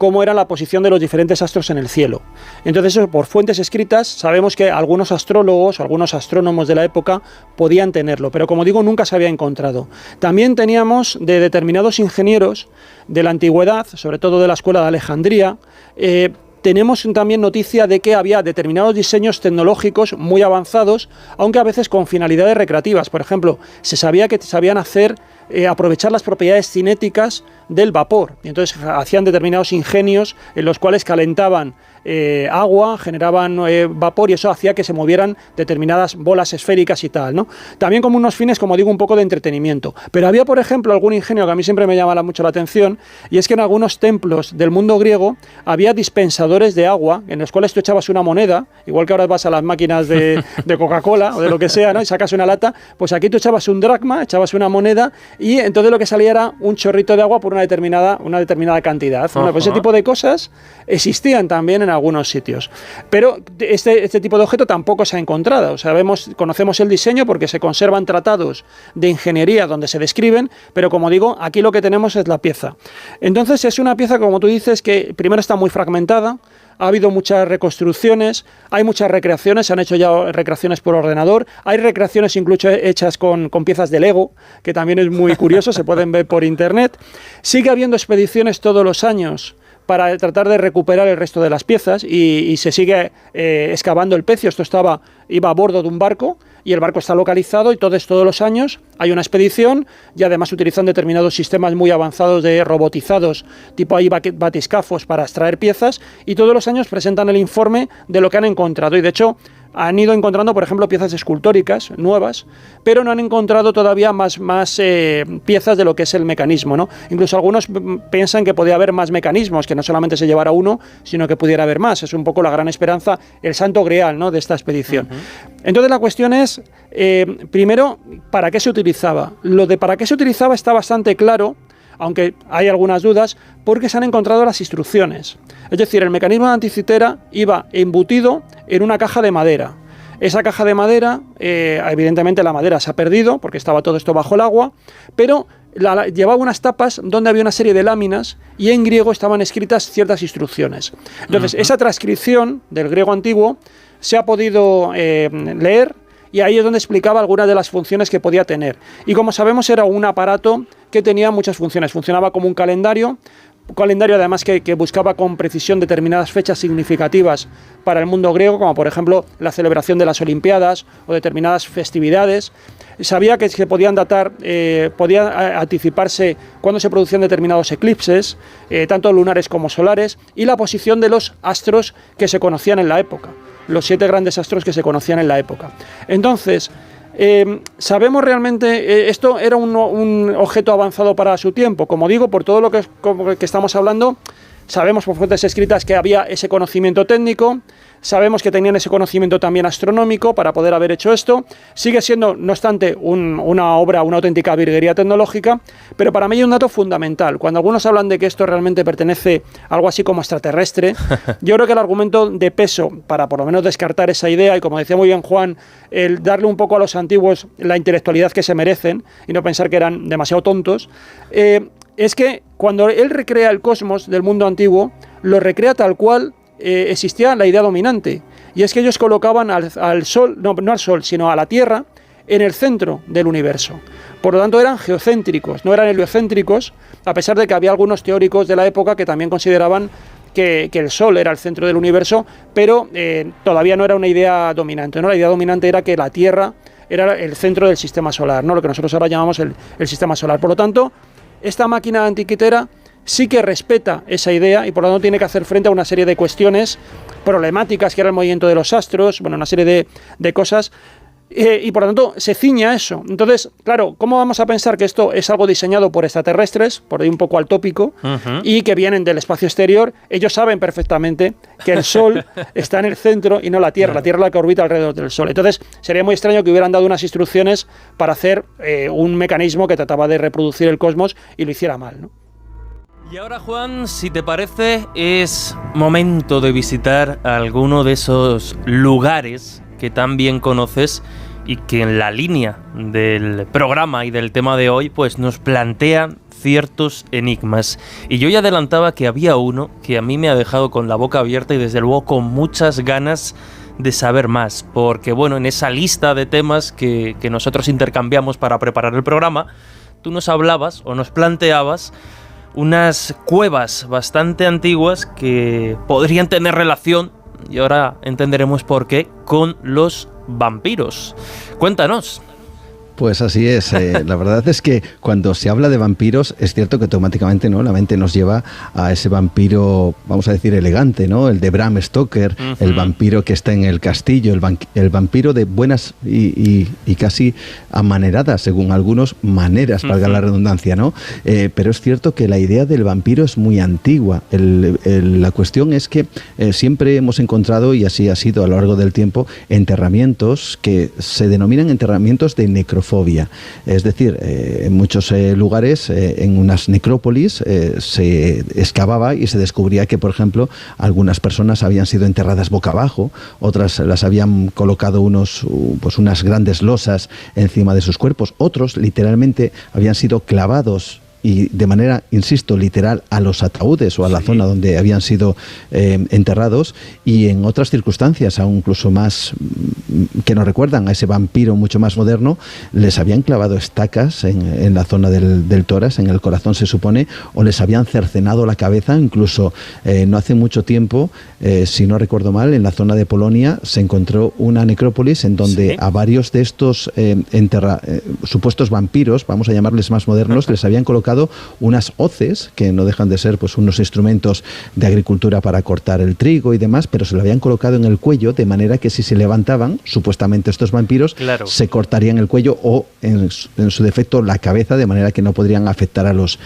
cómo era la posición de los diferentes astros en el cielo. Entonces, eso, por fuentes escritas, sabemos que algunos astrólogos o algunos astrónomos de la época podían tenerlo, pero como digo, nunca se había encontrado. También teníamos de determinados ingenieros de la antigüedad, sobre todo de la escuela de Alejandría, tenemos también noticia de que había determinados diseños tecnológicos muy avanzados, aunque a veces con finalidades recreativas. Por ejemplo, se sabía que sabían aprovechar las propiedades cinéticas del vapor, y entonces hacían determinados ingenios en los cuales calentaban agua, generaban vapor, y eso hacía que se movieran determinadas bolas esféricas y tal, ¿no? También como unos fines, como digo, un poco de entretenimiento. Pero había, por ejemplo, algún ingenio que a mí siempre me llama mucho la atención, y es que en algunos templos del mundo griego había dispensadores de agua en los cuales tú echabas una moneda, igual que ahora vas a las máquinas de Coca-Cola o de lo que sea, ¿no? Y sacas una lata, pues aquí tú echabas un dracma, echabas una moneda, y entonces lo que salía era un chorrito de agua por una determinada cantidad. Bueno, pues ese tipo de cosas existían también en algunos sitios. Pero este tipo de objeto tampoco se ha encontrado. O sea, conocemos el diseño porque se conservan tratados de ingeniería donde se describen, pero como digo, aquí lo que tenemos es la pieza. Entonces es una pieza, como tú dices, que primero está muy fragmentada. Ha habido muchas reconstrucciones, hay muchas recreaciones, se han hecho ya recreaciones por ordenador, hay recreaciones incluso hechas con piezas de Lego, que también es muy curioso, se pueden ver por internet. Sigue habiendo expediciones todos los años para tratar de recuperar el resto de las piezas y se sigue excavando el pecio. Esto iba a bordo de un barco y el barco está localizado, y todos los años hay una expedición, y además utilizan determinados sistemas muy avanzados de robotizados, tipo ahí batiscafos para extraer piezas, y todos los años presentan el informe de lo que han encontrado. Y de hecho han ido encontrando, por ejemplo, piezas escultóricas nuevas, pero no han encontrado todavía más piezas de lo que es el mecanismo, ¿no? Incluso algunos piensan que podía haber más mecanismos, que no solamente se llevara uno, sino que pudiera haber más. Es un poco la gran esperanza, el santo grial, ¿no?, de esta expedición. Entonces la cuestión es, primero, ¿para qué se utilizaba? Lo de para qué se utilizaba está bastante claro, aunque hay algunas dudas, porque se han encontrado las instrucciones. Es decir, el mecanismo de anticitera iba embutido en una caja de madera. Esa caja de madera, evidentemente la madera se ha perdido, porque estaba todo esto bajo el agua, pero llevaba unas tapas donde había una serie de láminas, y en griego estaban escritas ciertas instrucciones. Entonces, esa transcripción del griego antiguo se ha podido leer, y ahí es donde explicaba algunas de las funciones que podía tener. Y como sabemos, era un aparato que tenía muchas funciones. Funcionaba como un calendario además que buscaba con precisión determinadas fechas significativas para el mundo griego, como por ejemplo la celebración de las Olimpiadas o determinadas festividades. Sabía que se podían datar, podía anticiparse cuando se producían determinados eclipses, tanto lunares como solares, y la posición de los astros que se conocían en la época, los 7 grandes astros que se conocían en la época. Entonces, sabemos realmente, esto era un objeto avanzado para su tiempo. Como digo, por todo lo que estamos hablando, sabemos por fuentes escritas que había ese conocimiento técnico, sabemos que tenían ese conocimiento también astronómico para poder haber hecho esto. Sigue siendo, no obstante, una obra, una auténtica virguería tecnológica, pero para mí hay un dato fundamental. Cuando algunos hablan de que esto realmente pertenece a algo así como extraterrestre, yo creo que el argumento de peso para por lo menos descartar esa idea, y como decía muy bien Juan, el darle un poco a los antiguos la intelectualidad que se merecen y no pensar que eran demasiado tontos, es que cuando él recrea el cosmos del mundo antiguo, lo recrea tal cual existía la idea dominante, y es que ellos colocaban al Sol, no al Sol, sino a la Tierra, en el centro del universo. Por lo tanto, eran geocéntricos, no eran heliocéntricos, a pesar de que había algunos teóricos de la época que también consideraban que el Sol era el centro del universo, pero todavía no era una idea dominante, ¿no? La idea dominante era que la Tierra era el centro del sistema solar, ¿no?, lo que nosotros ahora llamamos el sistema solar. Por lo tanto, esta máquina antiquitera sí que respeta esa idea, y por lo tanto tiene que hacer frente a una serie de cuestiones problemáticas, que era el movimiento de los astros, bueno, una serie de cosas, y por lo tanto se ciña a eso. Entonces, claro, ¿cómo vamos a pensar que esto es algo diseñado por extraterrestres, por ahí un poco al tópico, y que vienen del espacio exterior? Ellos saben perfectamente que el Sol está en el centro y no la Tierra es la que orbita alrededor del Sol. Entonces, sería muy extraño que hubieran dado unas instrucciones para hacer un mecanismo que trataba de reproducir el cosmos y lo hiciera mal, ¿no? Y ahora, Juan, si te parece, es momento de visitar alguno de esos lugares que tan bien conoces y que en la línea del programa y del tema de hoy pues nos plantean ciertos enigmas. Y yo ya adelantaba que había uno que a mí me ha dejado con la boca abierta y desde luego con muchas ganas de saber más, porque bueno, en esa lista de temas que nosotros intercambiamos para preparar el programa, tú nos hablabas o nos planteabas unas cuevas bastante antiguas que podrían tener relación, y ahora entenderemos por qué, con los vampiros. Cuéntanos. Pues así es. La verdad es que cuando se habla de vampiros, es cierto que automáticamente, ¿no?, la mente nos lleva a ese vampiro, vamos a decir, elegante, ¿no? El de Bram Stoker, el vampiro que está en el castillo, el vampiro de buenas y casi amaneradas, según algunos, maneras, valga la redundancia, ¿no? Pero es cierto que la idea del vampiro es muy antigua. La cuestión es que siempre hemos encontrado, y así ha sido a lo largo del tiempo, enterramientos que se denominan enterramientos de necrofobia. Es decir, en muchos lugares, en unas necrópolis, se excavaba y se descubría que, por ejemplo, algunas personas habían sido enterradas boca abajo, otras las habían colocado unas grandes losas encima de sus cuerpos, otros literalmente habían sido clavados y de manera, insisto, literal, a los ataúdes o a la zona donde habían sido enterrados, y en otras circunstancias, aún incluso más que nos recuerdan a ese vampiro mucho más moderno, les habían clavado estacas en la zona del tórax, en el corazón se supone, o les habían cercenado la cabeza. Incluso no hace mucho tiempo, si no recuerdo mal, en la zona de Polonia se encontró una necrópolis en donde a varios de estos supuestos vampiros, vamos a llamarles más modernos, les habían colocado unas hoces, que no dejan de ser pues unos instrumentos de agricultura para cortar el trigo y demás, pero se lo habían colocado en el cuello, de manera que si se levantaban, supuestamente estos vampiros, se cortarían el cuello o en su defecto la cabeza, de manera que no podrían afectar a los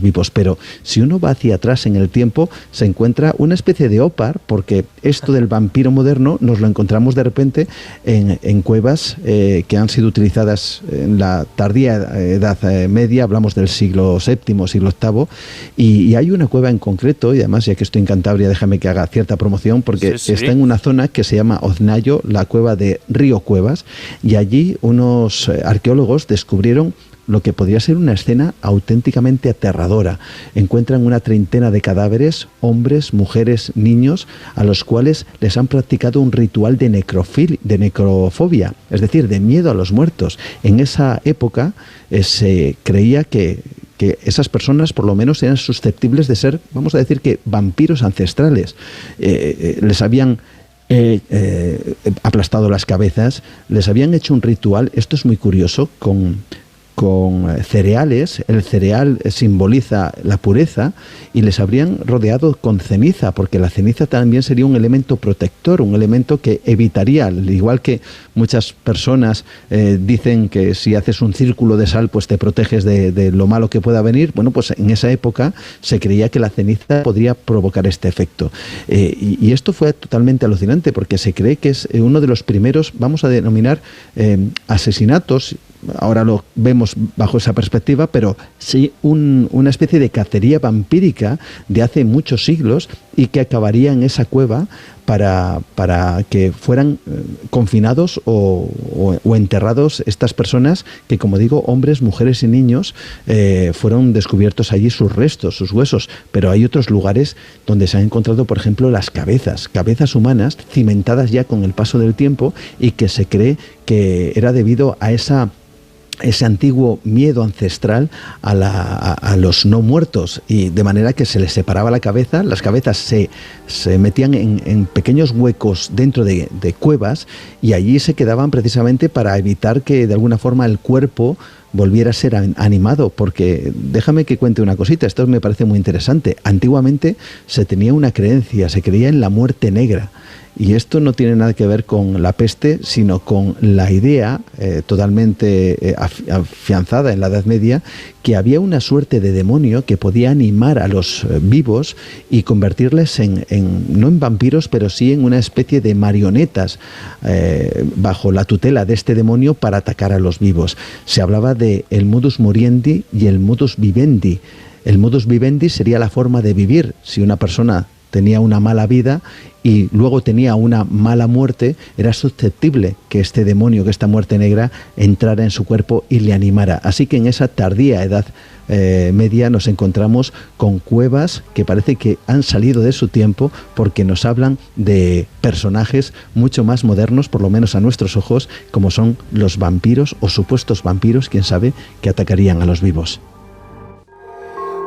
vivos. Pero si uno va hacia atrás en el tiempo, se encuentra una especie de ópar, porque esto del vampiro moderno nos lo encontramos de repente en cuevas que han sido utilizadas en la tardía Edad Media, hablamos del siglo VII, siglo VIII, y hay una cueva en concreto, y además, ya que estoy en Cantabria, déjame que haga cierta promoción, porque está en una zona que se llama Oznayo, la cueva de Río Cuevas, y allí unos arqueólogos descubrieron lo que podría ser una escena auténticamente aterradora. Encuentran una treintena de cadáveres, hombres, mujeres, niños, a los cuales les han practicado un ritual de necrofobia, es decir, de miedo a los muertos. En esa época se creía que esas personas por lo menos eran susceptibles de ser, vamos a decir, que vampiros ancestrales. Les habían aplastado las cabezas, les habían hecho un ritual, esto es muy curioso, con cereales. El cereal simboliza la pureza, y les habrían rodeado con ceniza, porque la ceniza también sería un elemento protector, un elemento que evitaría, al igual que muchas personas dicen que si haces un círculo de sal pues te proteges de lo malo que pueda venir. Bueno, pues en esa época se creía que la ceniza podría provocar este efecto, y esto fue totalmente alucinante, porque se cree que es uno de los primeros, vamos a denominar, asesinatos. Ahora lo vemos bajo esa perspectiva, pero sí una especie de cacería vampírica de hace muchos siglos, y que acabaría en esa cueva para que fueran confinados o enterrados estas personas que, como digo, hombres, mujeres y niños, fueron descubiertos allí sus restos, sus huesos. Pero hay otros lugares donde se han encontrado, por ejemplo, las cabezas humanas cimentadas ya con el paso del tiempo, y que se cree que era debido a ese antiguo miedo ancestral a los no muertos, y de manera que se les separaba la cabeza. Las cabezas se metían en pequeños huecos dentro de cuevas, y allí se quedaban precisamente para evitar que de alguna forma el cuerpo volviera a ser animado. Porque déjame que cuente una cosita, esto me parece muy interesante. Antiguamente se tenía una creencia, se creía en la muerte negra. Y esto no tiene nada que ver con la peste, sino con la idea totalmente afianzada en la Edad Media, que había una suerte de demonio que podía animar a los vivos y convertirles no en vampiros, pero sí en una especie de marionetas bajo la tutela de este demonio para atacar a los vivos. Se hablaba de el modus moriendi y el modus vivendi. El modus vivendi sería la forma de vivir. Si una persona tenía una mala vida y luego tenía una mala muerte, era susceptible que este demonio, que esta muerte negra, entrara en su cuerpo y le animara. Así que en esa tardía edad media nos encontramos con cuevas que parece que han salido de su tiempo, porque nos hablan de personajes mucho más modernos, por lo menos a nuestros ojos, como son los vampiros o supuestos vampiros, quién sabe, que atacarían a los vivos.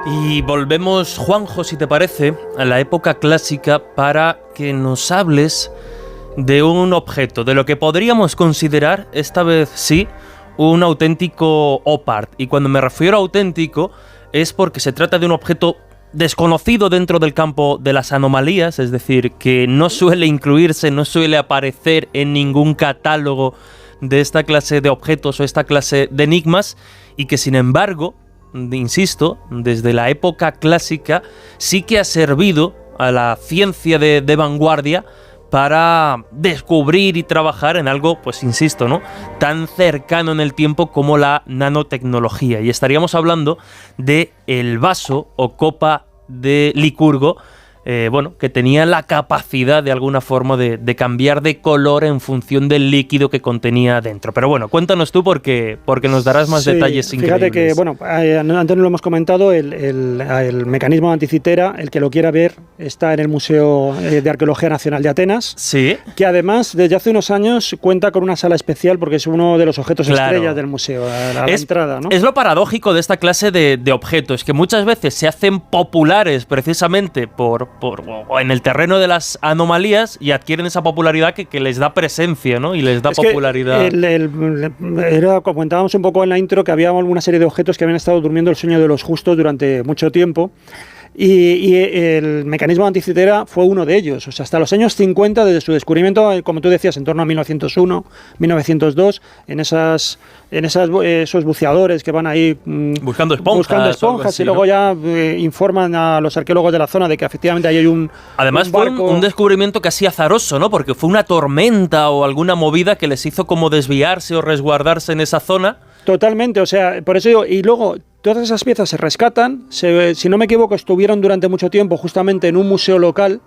Y volvemos, Juanjo, si te parece, a la época clásica para que nos hables de un objeto, de lo que podríamos considerar, esta vez sí, un auténtico OPART. Y cuando me refiero a auténtico es porque se trata de un objeto desconocido dentro del campo de las anomalías, es decir, que no suele incluirse, no suele aparecer en ningún catálogo de esta clase de objetos o esta clase de enigmas, y que sin embargo, insisto, desde la época clásica sí que ha servido a la ciencia de vanguardia para descubrir y trabajar en algo, pues insisto, ¿no?, tan cercano en el tiempo como la nanotecnología. Y estaríamos hablando de el vaso o copa de Licurgo, que tenía la capacidad de alguna forma de cambiar de color en función del líquido que contenía dentro. Pero bueno, cuéntanos tú porque nos darás más detalles increíbles. Fíjate que, antes no lo hemos comentado, el mecanismo de anticitera, el que lo quiera ver, está en el Museo de Arqueología Nacional de Atenas. Sí. Que además, desde hace unos años, cuenta con una sala especial porque es uno de los objetos estrellas del museo, a la entrada, ¿no? Es lo paradójico de esta clase de objetos, que muchas veces se hacen populares precisamente o en el terreno de las anomalías y adquieren esa popularidad que les da presencia, ¿no? Y les da popularidad. Comentábamos un poco en la intro que había una serie de objetos que habían estado durmiendo el sueño de los justos durante mucho tiempo. Y el mecanismo de anticitera fue uno de ellos. O sea, hasta los años 50, desde su descubrimiento, como tú decías, en torno a 1901, 1902, esos buceadores que van ahí buscando esponjas y luego ya informan a los arqueólogos de la zona de que efectivamente ahí hay un Además fue un descubrimiento casi azaroso, ¿no? Porque fue una tormenta o alguna movida que les hizo como desviarse o resguardarse en esa zona. Totalmente, o sea, por eso digo, y luego todas esas piezas se rescatan, si no me equivoco estuvieron durante mucho tiempo justamente en un museo local,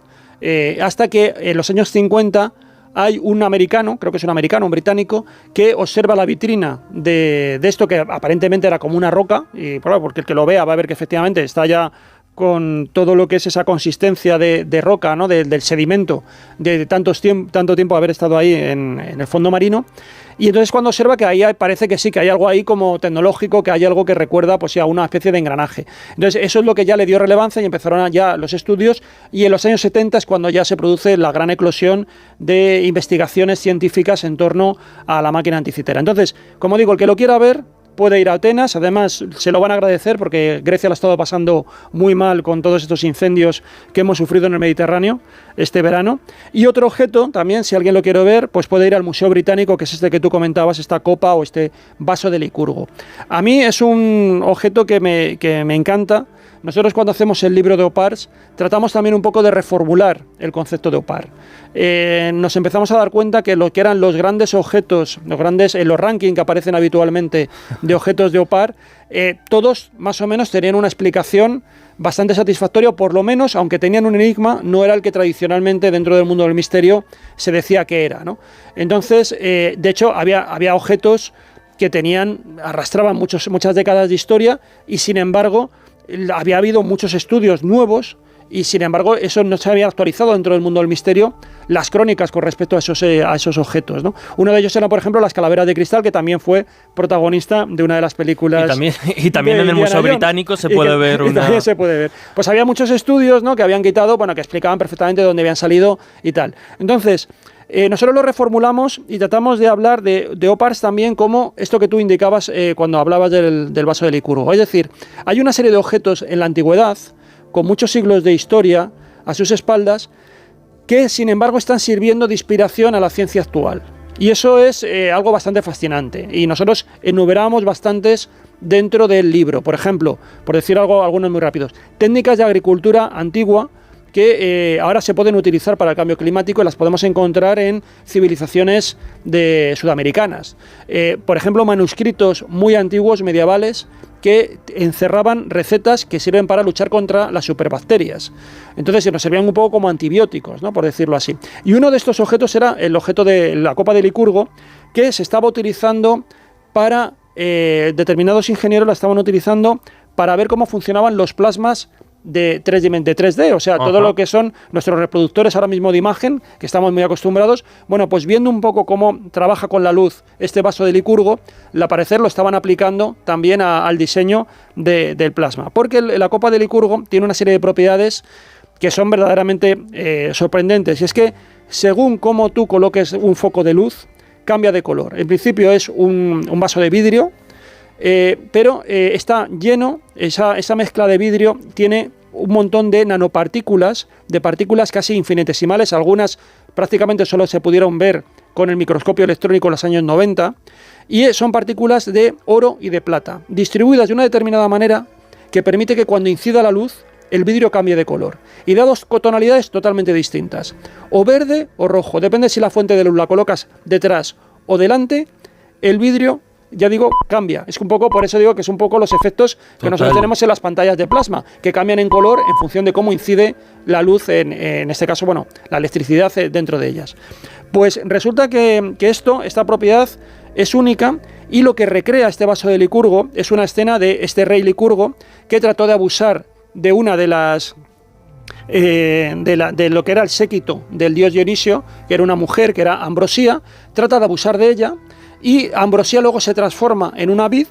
hasta que en los años 50 hay un americano, creo que es un británico, que observa la vitrina de esto que aparentemente era como una roca, y porque el que lo vea va a ver que efectivamente está ya con todo lo que es esa consistencia de roca, ¿no?, del sedimento, de tanto tiempo haber estado ahí en el fondo marino. Y entonces cuando observa que ahí parece que sí, que hay algo ahí como tecnológico, que hay algo que recuerda pues a una especie de engranaje. Entonces eso es lo que ya le dio relevancia y empezaron ya los estudios, y en los años 70 es cuando ya se produce la gran eclosión de investigaciones científicas en torno a la máquina anticitera. Entonces, como digo, el que lo quiera ver puede ir a Atenas, además se lo van a agradecer porque Grecia lo ha estado pasando muy mal con todos estos incendios que hemos sufrido en el Mediterráneo este verano. Y otro objeto también, si alguien lo quiere ver, pues puede ir al Museo Británico, que es este que tú comentabas, esta copa o este vaso de Licurgo. A mí es un objeto que me encanta. Nosotros cuando hacemos el libro de OPARs tratamos también un poco de reformular el concepto de OPAR. Nos empezamos a dar cuenta que lo que eran los grandes objetos, en los rankings que aparecen habitualmente de objetos de OPAR, todos más o menos tenían una explicación bastante satisfactoria, o por lo menos, aunque tenían un enigma, no era el que tradicionalmente dentro del mundo del misterio se decía que era, ¿no? Entonces, de hecho, había objetos que arrastraban muchas décadas de historia, y sin embargo había habido muchos estudios nuevos, y sin embargo eso no se había actualizado dentro del mundo del misterio, las crónicas con respecto a esos objetos, ¿no? Uno de ellos era, por ejemplo, las calaveras de cristal, que también fue protagonista de una de las películas. Y también en el Museo Británico se puede ver una. También se puede ver. Pues había muchos estudios, ¿no?, que habían quitado, que explicaban perfectamente de dónde habían salido y tal. Entonces, nosotros lo reformulamos y tratamos de hablar de OPARs también como esto que tú indicabas cuando hablabas del vaso de Licurgo. Es decir, hay una serie de objetos en la antigüedad, con muchos siglos de historia a sus espaldas, que sin embargo están sirviendo de inspiración a la ciencia actual. Y eso es algo bastante fascinante. Y nosotros enumeramos bastantes dentro del libro. Por ejemplo, por decir algunos muy rápidos, técnicas de agricultura antigua que ahora se pueden utilizar para el cambio climático y las podemos encontrar en civilizaciones sudamericanas. Por ejemplo, manuscritos muy antiguos, medievales, que encerraban recetas que sirven para luchar contra las superbacterias. Entonces nos servían un poco como antibióticos, ¿no?, por decirlo así. Y uno de estos objetos era el objeto de la copa de Licurgo, que se estaba utilizando para... determinados ingenieros la estaban utilizando para ver cómo funcionaban los plasmas de 3D, o sea, todo lo que son nuestros reproductores ahora mismo de imagen, que estamos muy acostumbrados. Bueno, pues viendo un poco cómo trabaja con la luz este vaso de Licurgo, al parecer lo estaban aplicando también al diseño del plasma, porque la copa de Licurgo tiene una serie de propiedades que son verdaderamente sorprendentes, y es que según cómo tú coloques un foco de luz, cambia de color. En principio es un vaso de vidrio, pero está lleno, esa mezcla de vidrio tiene un montón de nanopartículas, de partículas casi infinitesimales, algunas prácticamente solo se pudieron ver con el microscopio electrónico en los años 90, y son partículas de oro y de plata, distribuidas de una determinada manera que permite que cuando incida la luz, el vidrio cambie de color, y da dos tonalidades totalmente distintas, o verde o rojo, depende si la fuente de luz la colocas detrás o delante, el vidrio, ya digo, cambia. Es un poco, por eso digo que es un poco los efectos que nosotros tenemos en las pantallas de plasma, que cambian en color en función de cómo incide la luz, en este caso, bueno, la electricidad dentro de ellas. Pues resulta que esta propiedad es única, y lo que recrea este vaso de Licurgo es una escena de este rey Licurgo que trató de abusar de una de las... de lo que era el séquito del dios Dionisio, que era una mujer, que era Ambrosía, trata de abusar de ella, y Ambrosía luego se transforma en una vid,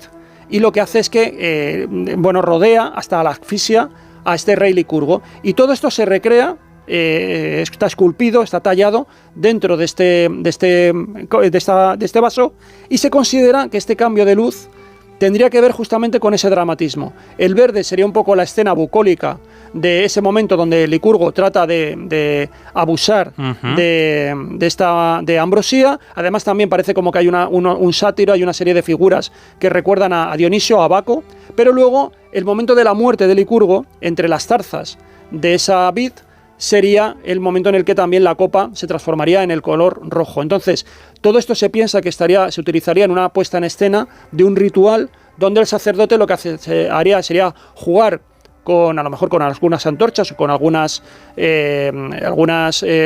y lo que hace es que rodea hasta la asfixia a este rey Licurgo, y todo esto se recrea, está esculpido, está tallado dentro de este vaso, y se considera que este cambio de luz tendría que ver justamente con ese dramatismo. El verde sería un poco la escena bucólica de ese momento donde Licurgo trata de abusar de Ambrosía. Además también parece como que hay un sátiro, hay una serie de figuras que recuerdan a Dionisio, a Baco, pero luego el momento de la muerte de Licurgo, entre las zarzas de esa vid, sería el momento en el que también la copa se transformaría en el color rojo. Entonces, todo esto se piensa que se utilizaría en una puesta en escena de un ritual donde el sacerdote lo que haría sería jugar a lo mejor con algunas antorchas o con algunas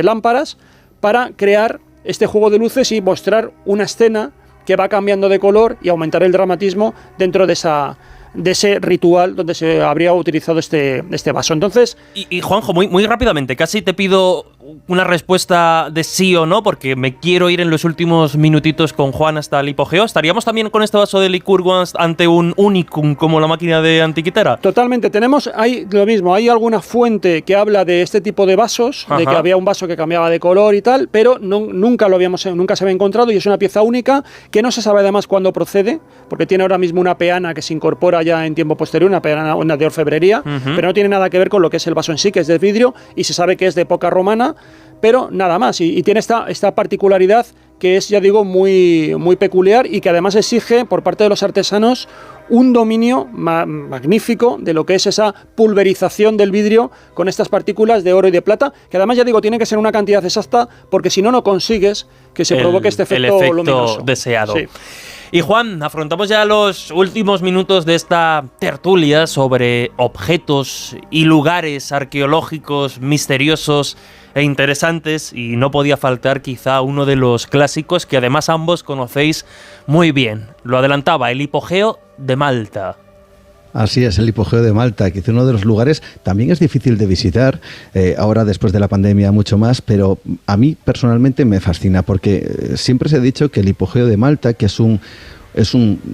lámparas para crear este juego de luces y mostrar una escena que va cambiando de color y aumentar el dramatismo dentro de ese ritual donde se habría utilizado este vaso. Entonces... Y Juanjo, muy rápidamente, casi te pido una respuesta de sí o no, porque me quiero ir en los últimos minutitos con Juan hasta el hipogeo. ¿Estaríamos también con este vaso de Licurgo ante un unicum como la máquina de Antiquitera? Totalmente. Hay lo mismo, hay alguna fuente que habla de este tipo de vasos, de que había un vaso que cambiaba de color y tal, pero nunca se había encontrado, y es una pieza única que no se sabe además cuándo procede, porque tiene ahora mismo una peana que se incorpora ya en tiempo posterior, una peana de orfebrería, pero no tiene nada que ver con lo que es el vaso en sí, que es de vidrio, y se sabe que es de época romana, pero nada más, y tiene esta particularidad que es, ya digo, muy, muy peculiar, y que además exige por parte de los artesanos un dominio magnífico de lo que es esa pulverización del vidrio con estas partículas de oro y de plata, que además, ya digo, tiene que ser una cantidad exacta, porque si no consigues que se provoque este efecto luminoso deseado. Sí. Y Juan, afrontamos ya los últimos minutos de esta tertulia sobre objetos y lugares arqueológicos misteriosos e interesantes, y no podía faltar quizá uno de los clásicos que además ambos conocéis muy bien. Lo adelantaba, el hipogeo de Malta. Así es, el hipogeo de Malta, que es uno de los lugares, también es difícil de visitar, ahora después de la pandemia mucho más, pero a mí personalmente me fascina, porque siempre se ha dicho que el hipogeo de Malta, que es un,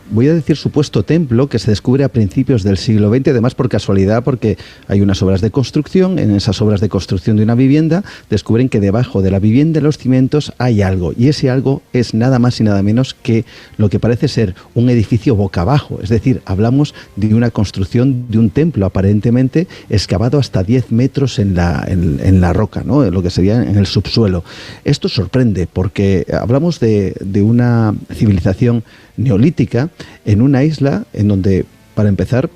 voy a decir, supuesto templo que se descubre a principios del siglo XX, además por casualidad, porque hay unas obras de construcción. En esas obras de construcción de una vivienda descubren que debajo de la vivienda, en los cimientos, hay algo, y ese algo es nada más y nada menos que lo que parece ser un edificio boca abajo. Es decir, hablamos de una construcción de un templo aparentemente excavado hasta 10 metros en la roca, ¿no?, lo que sería en el subsuelo. Esto sorprende porque hablamos de una civilización neolítica en una isla en donde, para empezar,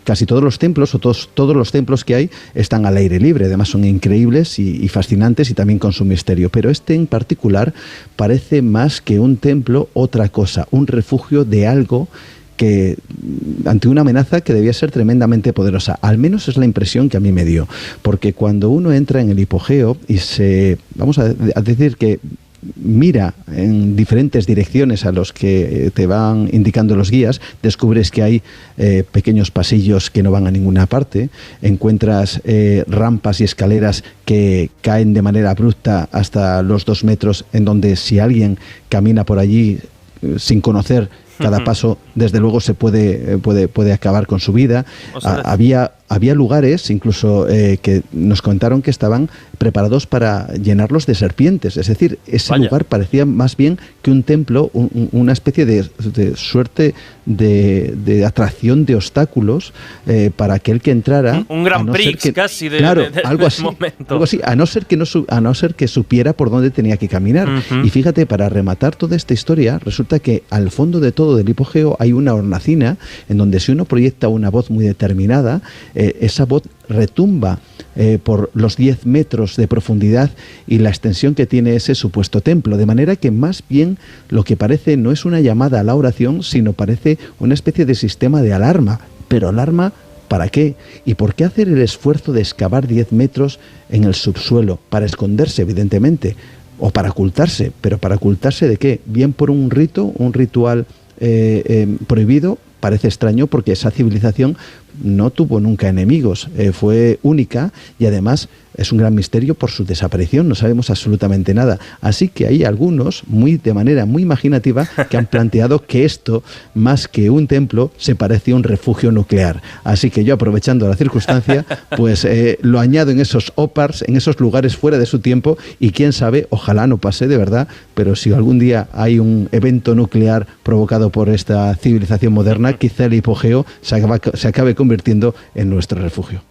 casi todos los templos, o todos los templos que hay, están al aire libre. Además son increíbles y fascinantes, y también con su misterio. Pero este en particular parece más que un templo, otra cosa, un refugio de algo que ante una amenaza que debía ser tremendamente poderosa. Al menos es la impresión que a mí me dio, porque cuando uno entra en el hipogeo y vamos a decir que mira en diferentes direcciones a los que te van indicando los guías, descubres que hay pequeños pasillos que no van a ninguna parte, encuentras rampas y escaleras que caen de manera abrupta hasta los 2 metros, en donde si alguien camina por allí sin conocer cada paso, desde luego se puede acabar con su vida. Había lugares incluso que nos contaron que estaban preparados para llenarlos de serpientes. Es decir, ese lugar parecía más bien que un templo, una especie de suerte de atracción de obstáculos para aquel que entrara. Un Grand Prix casi de algo así, momento. Algo así, a no ser que supiera por dónde tenía que caminar. Y fíjate, para rematar toda esta historia, resulta que al fondo de todo del hipogeo hay una hornacina en donde, si uno proyecta una voz muy determinada, esa voz retumba por los 10 metros de profundidad y la extensión que tiene ese supuesto templo, de manera que más bien lo que parece no es una llamada a la oración, sino parece una especie de sistema de alarma. Pero alarma, ¿para qué? ¿Y por qué hacer el esfuerzo de excavar 10 metros en el subsuelo? Para esconderse, evidentemente, o para ocultarse. ¿Pero para ocultarse de qué? Bien por un ritual prohibido. Parece extraño, porque esa civilización no tuvo nunca enemigos, fue única, y además es un gran misterio por su desaparición, no sabemos absolutamente nada. Así que hay algunos, de manera muy imaginativa, que han planteado que esto, más que un templo, se parece a un refugio nuclear. Así que yo, aprovechando la circunstancia, pues lo añado en esos OPARs, en esos lugares fuera de su tiempo, y quién sabe, ojalá no pase de verdad, pero si algún día hay un evento nuclear provocado por esta civilización moderna, quizá el hipogeo se acabe convirtiendo en nuestro refugio.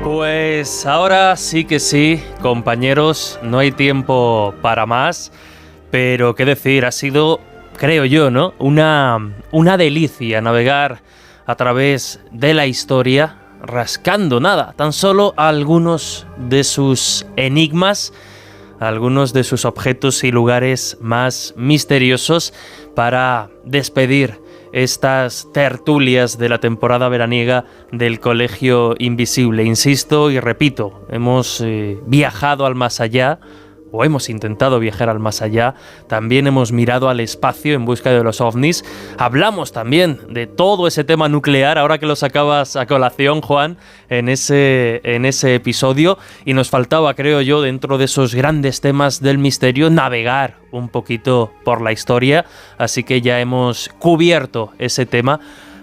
Pues ahora sí que sí, compañeros, no hay tiempo para más, pero qué decir, ha sido, creo yo, ¿no?, una delicia navegar a través de la historia, rascando tan solo algunos de sus enigmas, algunos de sus objetos y lugares más misteriosos, para despedir estas tertulias de la temporada veraniega del Colegio Invisible. Insisto y repito, hemos viajado al más allá, o hemos intentado viajar al más allá. También hemos mirado al espacio en busca de los ovnis. Hablamos también de todo ese tema nuclear, ahora que lo sacabas a colación, Juan, en ese episodio. Y nos faltaba, creo yo, dentro de esos grandes temas del misterio, navegar un poquito por la historia. Así que ya hemos cubierto ese tema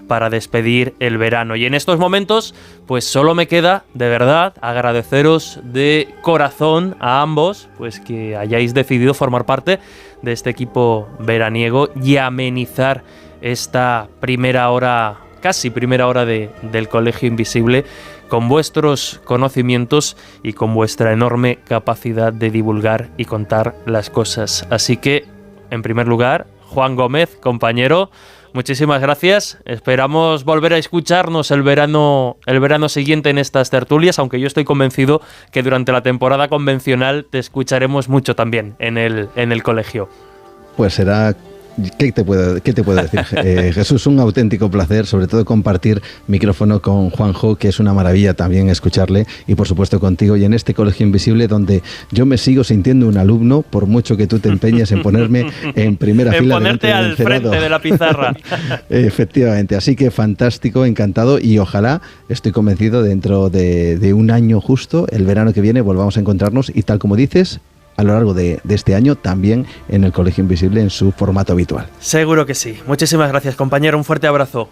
para despedir el verano. Y en estos momentos, pues solo me queda, de verdad, agradeceros de corazón a ambos, pues que hayáis decidido formar parte de este equipo veraniego y amenizar esta primera hora, casi primera hora del Colegio Invisible, con vuestros conocimientos y con vuestra enorme capacidad de divulgar y contar las cosas. Así que, en primer lugar, Juan Gómez, compañero, muchísimas gracias. Esperamos volver a escucharnos el verano siguiente en estas tertulias, aunque yo estoy convencido que durante la temporada convencional te escucharemos mucho también en el colegio. Pues será... ¿Qué te puedo decir? Jesús, un auténtico placer, sobre todo compartir micrófono con Juanjo, que es una maravilla también escucharle, y por supuesto contigo, y en este Colegio Invisible donde yo me sigo sintiendo un alumno, por mucho que tú te empeñes en ponerme en primera fila. En ponerte al frente de la pizarra. Efectivamente, así que fantástico, encantado, y ojalá, estoy convencido, dentro de un año justo, el verano que viene, volvamos a encontrarnos, y tal como dices, a lo largo de este año, también en el Colegio Invisible en su formato habitual. Seguro que sí. Muchísimas gracias, compañero. Un fuerte abrazo.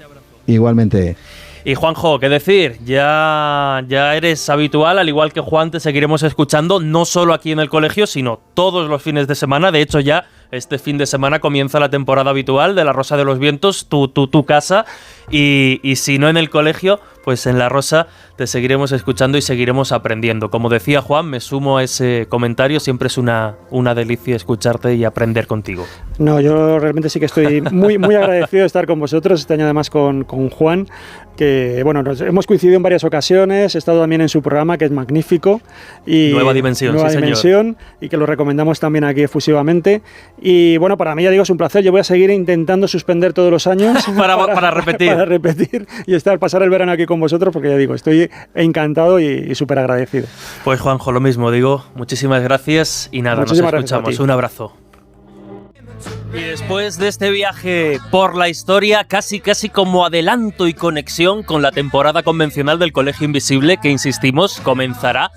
Igualmente. Y Juanjo, ¿qué decir? Ya eres habitual, al igual que Juan, te seguiremos escuchando, no solo aquí en el colegio, sino todos los fines de semana. De hecho, ya este fin de semana comienza la temporada habitual de La Rosa de los Vientos, tu casa. Y si no en el colegio, pues en La Rosa te seguiremos escuchando y seguiremos aprendiendo. Como decía Juan, me sumo a ese comentario, siempre es una delicia escucharte y aprender contigo. No, yo realmente sí que estoy muy agradecido de estar con vosotros, este año además con Juan, que bueno, hemos coincidido en varias ocasiones, he estado también en su programa, que es magnífico. Y Nueva Dimensión, Nueva sí, Dimensión, y que lo recomendamos también aquí efusivamente. Y bueno, para mí, ya digo, es un placer. Yo voy a seguir intentando suspender todos los años para repetir. Para repetir y pasar el verano aquí con vosotros, porque ya digo, estoy encantado y súper agradecido. Pues Juanjo, lo mismo digo, muchísimas gracias y nada, Muchísimas nos escuchamos. Un abrazo. Y después de este viaje por la historia, casi como adelanto y conexión con la temporada convencional del Colegio Invisible, que insistimos, comenzará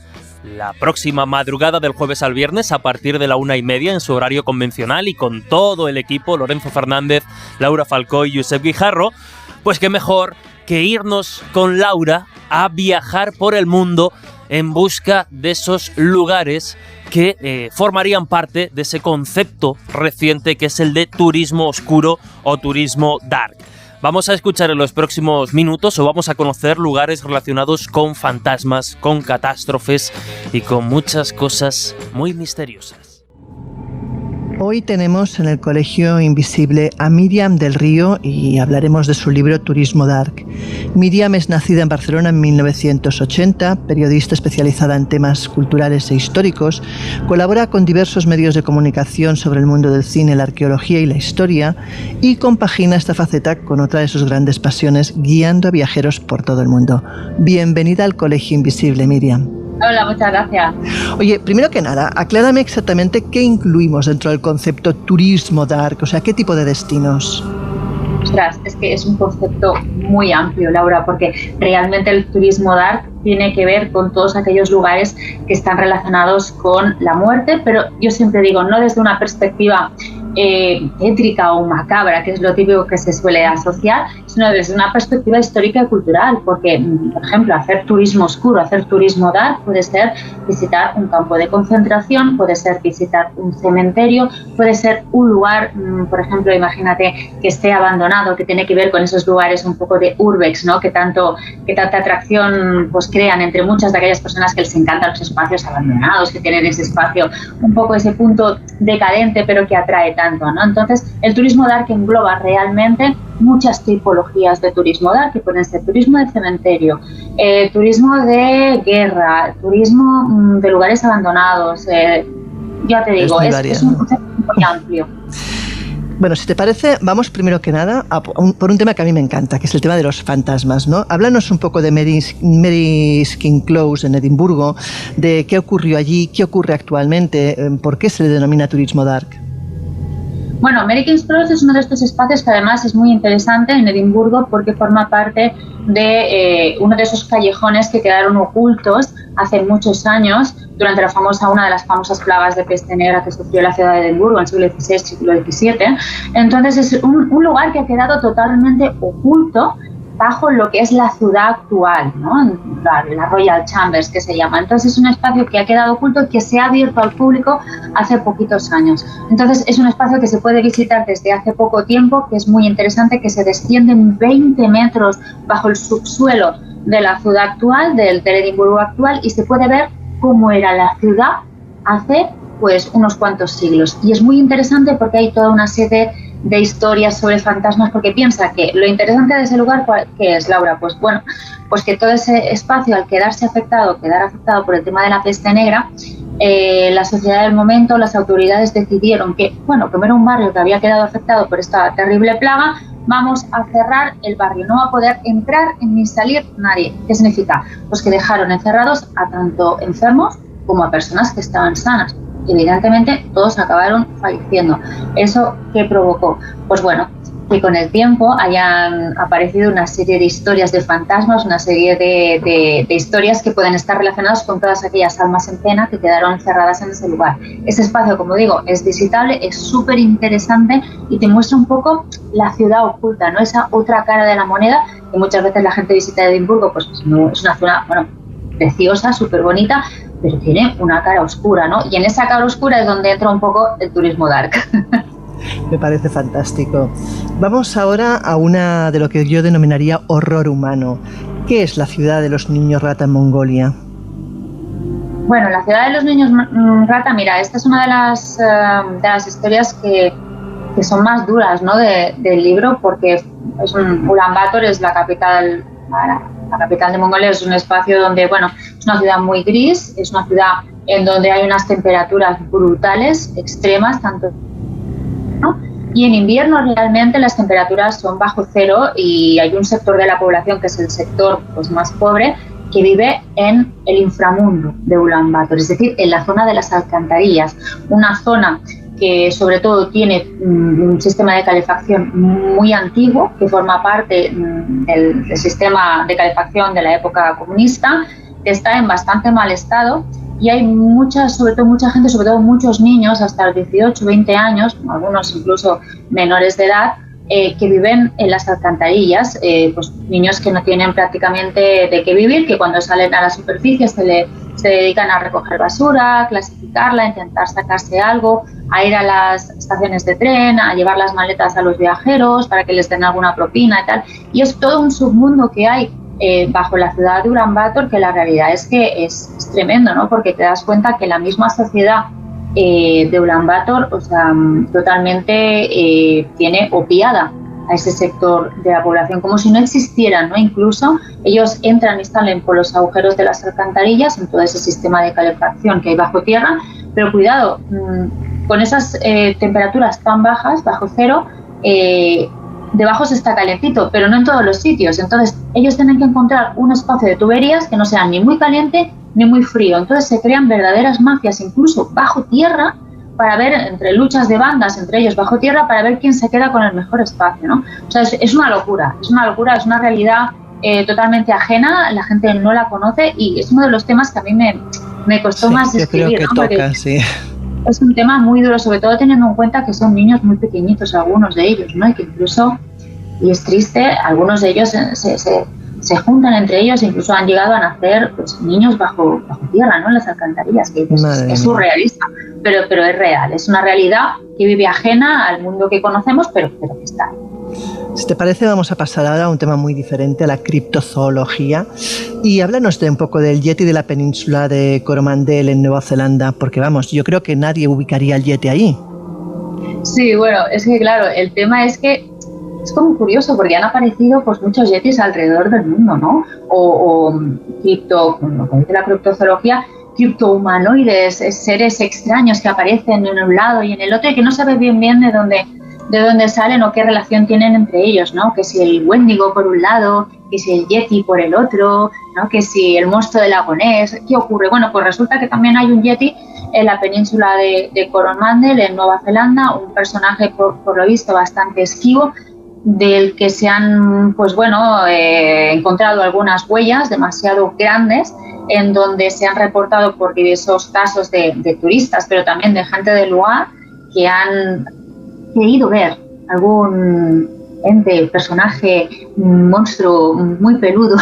la próxima madrugada del jueves al viernes a partir de la 1:30 en su horario convencional, y con todo el equipo, Lorenzo Fernández, Laura Falcó y Josep Guijarro, pues qué mejor que irnos con Laura a viajar por el mundo en busca de esos lugares que formarían parte de ese concepto reciente que es el de turismo oscuro o turismo dark. Vamos a escuchar en los próximos minutos, o vamos a conocer lugares relacionados con fantasmas, con catástrofes y con muchas cosas muy misteriosas. Hoy tenemos en el Colegio Invisible a Míriam del Río y hablaremos de su libro Turismo Dark. Míriam es nacida en Barcelona en 1980, periodista especializada en temas culturales e históricos, colabora con diversos medios de comunicación sobre el mundo del cine, la arqueología y la historia, y compagina esta faceta con otra de sus grandes pasiones, guiando a viajeros por todo el mundo. Bienvenida al Colegio Invisible, Míriam. Hola, muchas gracias. Oye, primero que nada, aclárame exactamente qué incluimos dentro del concepto turismo dark, o sea, qué tipo de destinos. Ostras, es que es un concepto muy amplio, Laura, porque realmente el turismo dark tiene que ver con todos aquellos lugares que están relacionados con la muerte, pero yo siempre digo, no desde una perspectiva tétrica o macabra, que es lo típico que se suele asociar, sino desde una perspectiva histórica y cultural, porque, por ejemplo, hacer turismo oscuro, hacer turismo dark puede ser visitar un campo de concentración, puede ser visitar un cementerio, puede ser un lugar, por ejemplo, imagínate que esté abandonado, que tiene que ver con esos lugares un poco de urbex, ¿no? que tanta atracción pues crean entre muchas de aquellas personas que les encantan los espacios abandonados, que tienen ese espacio, un poco ese punto decadente, pero que atrae tanto, ¿no? Entonces, el turismo dark engloba realmente muchas tipologías de turismo dark, que pueden ser turismo de cementerio, turismo de guerra, turismo de lugares abandonados, ya te digo, es un concepto muy amplio. Bueno, si te parece, vamos primero que nada por un tema que a mí me encanta, que es el tema de los fantasmas, ¿no? Háblanos un poco de Mary's King Close en Edimburgo, de qué ocurrió allí, qué ocurre actualmente, por qué se le denomina turismo dark. Bueno, Mary King's Cross es uno de estos espacios que además es muy interesante en Edimburgo porque forma parte de uno de esos callejones que quedaron ocultos hace muchos años durante una de las famosas plagas de peste negra que sufrió la ciudad de Edimburgo en el siglo XVI, siglo XVII. Entonces es un lugar que ha quedado totalmente oculto bajo lo que es la ciudad actual, ¿no? La Royal Chambers, que se llama. Entonces es un espacio que ha quedado oculto y que se ha abierto al público hace poquitos años. Entonces es un espacio que se puede visitar desde hace poco tiempo, que es muy interesante, que se descienden 20 metros bajo el subsuelo de la ciudad actual, del Edimburgo actual, y se puede ver cómo era la ciudad hace pues unos cuantos siglos. Y es muy interesante porque hay toda una serie de historias sobre fantasmas, porque piensa que lo interesante de ese lugar, ¿qué es, Laura? Pues bueno, pues que todo ese espacio, al quedar afectado por el tema de la peste negra, la sociedad del momento, las autoridades decidieron que, bueno, como era un barrio que había quedado afectado por esta terrible plaga, vamos a cerrar el barrio, no va a poder entrar ni salir nadie. ¿Qué significa? Pues que dejaron encerrados a tanto enfermos como a personas que estaban sanas. Evidentemente todos acabaron falleciendo. ¿Eso qué provocó? Pues bueno, que con el tiempo hayan aparecido una serie de historias de fantasmas, una serie de historias que pueden estar relacionadas con todas aquellas almas en pena que quedaron encerradas en ese lugar. Ese espacio, como digo, es visitable, es súper interesante y te muestra un poco la ciudad oculta, ¿no? Esa otra cara de la moneda que muchas veces la gente visita Edimburgo, pues no, es una ciudad, bueno, preciosa, súper bonita, pero tiene una cara oscura, ¿no? Y en esa cara oscura es donde entra un poco el turismo dark. Me parece fantástico. Vamos ahora a una de lo que yo denominaría horror humano. ¿Qué es la ciudad de los niños rata en Mongolia? Bueno, la ciudad de los niños rata, mira, esta es una de las historias que son más duras, ¿no? del libro, porque Ulan Bator es la capital de Mongolia, es un espacio donde, bueno, es una ciudad muy gris, es una ciudad en donde hay unas temperaturas brutales, extremas, tanto, ¿no? Y en invierno realmente las temperaturas son bajo cero y hay un sector de la población, que es el sector pues más pobre, que vive en el inframundo de Ulan Bator, es decir, en la zona de las alcantarillas, una zona que sobre todo tiene un sistema de calefacción muy antiguo, que forma parte del sistema de calefacción de la época comunista, que está en bastante mal estado, y hay mucha gente, sobre todo muchos niños hasta los 18, 20 años, algunos incluso menores de edad, que viven en las alcantarillas, pues niños que no tienen prácticamente de qué vivir, que cuando salen a la superficie se dedican a recoger basura, clasificarla, intentar sacarse algo, a ir a las estaciones de tren, a llevar las maletas a los viajeros para que les den alguna propina y tal. Y es todo un submundo que hay bajo la ciudad de Ulan Bator, que la realidad es que es tremendo, ¿no? Porque te das cuenta que la misma sociedad de Ulan Bator, o sea, totalmente tiene opiada a ese sector de la población, como si no existieran, ¿no? Incluso ellos entran y salen por los agujeros de las alcantarillas en todo ese sistema de calefacción que hay bajo tierra, pero cuidado, con esas temperaturas tan bajas, bajo cero, debajo se está calentito, pero no en todos los sitios. Entonces ellos tienen que encontrar un espacio de tuberías que no sea ni muy caliente ni muy frío. Entonces se crean verdaderas mafias, incluso bajo tierra, para ver, entre luchas de bandas entre ellos bajo tierra, para ver quién se queda con el mejor espacio, ¿no? O sea, es una locura, es una realidad totalmente ajena, la gente no la conoce, y es uno de los temas que a mí me costó más escribir, creo que ¿no? toca, sí. Es un tema muy duro, sobre todo teniendo en cuenta que son niños muy pequeñitos, algunos de ellos, ¿no? Y que incluso, y es triste, algunos de ellos se juntan entre ellos, incluso han llegado a nacer pues, niños bajo tierra, ¿no? En las alcantarillas, que es surrealista, pero es real, es una realidad que vive ajena al mundo que conocemos, pero que está. Si te parece, vamos a pasar ahora a un tema muy diferente, a la criptozoología, y háblanos un poco del yeti de la península de Coromandel en Nueva Zelanda, porque vamos, yo creo que nadie ubicaría el yeti ahí. Sí, bueno, es que claro, el tema es que es como curioso porque han aparecido pues muchos yetis alrededor del mundo, ¿no? O como dice la criptozoología, criptohumanoides, seres extraños que aparecen en un lado y en el otro y que no sabe bien de dónde salen o qué relación tienen entre ellos, ¿no? Que si el Wendigo por un lado, que si el yeti por el otro, ¿no? Que si el monstruo del lago Ness, ¿qué ocurre? Bueno, pues resulta que también hay un yeti en la península de Coromandel, en Nueva Zelanda, un personaje por lo visto bastante esquivo, del que se han, pues bueno, encontrado algunas huellas demasiado grandes, en donde se han reportado por diversos casos de turistas, pero también de gente del lugar que han querido ver algún ente, personaje, monstruo muy peludo,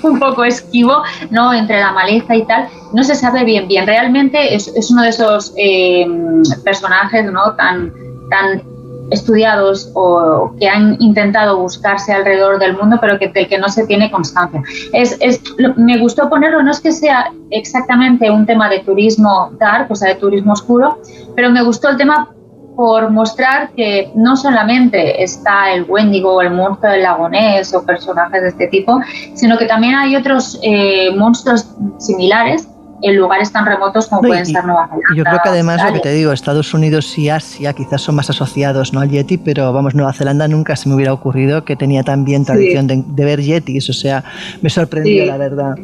un poco esquivo, ¿no? Entre la maleza y tal. No se sabe bien. Realmente es uno de esos personajes, ¿no? tan estudiados o que han intentado buscarse alrededor del mundo, pero del que no se tiene constancia. Me gustó ponerlo, no es que sea exactamente un tema de turismo dark, o sea, de turismo oscuro, pero me gustó el tema por mostrar que no solamente está el Wendigo o el monstruo del lago Ness o personajes de este tipo, sino que también hay otros monstruos similares en lugares tan remotos como pueden ser Nueva Zelanda. Yo creo que además, Australia. lo que te digo, Estados Unidos y Asia quizás son más asociados, ¿no?, al yeti, pero vamos, Nueva Zelanda nunca se me hubiera ocurrido que tenía también tradición de ver yetis, o sea, me sorprendió, la verdad.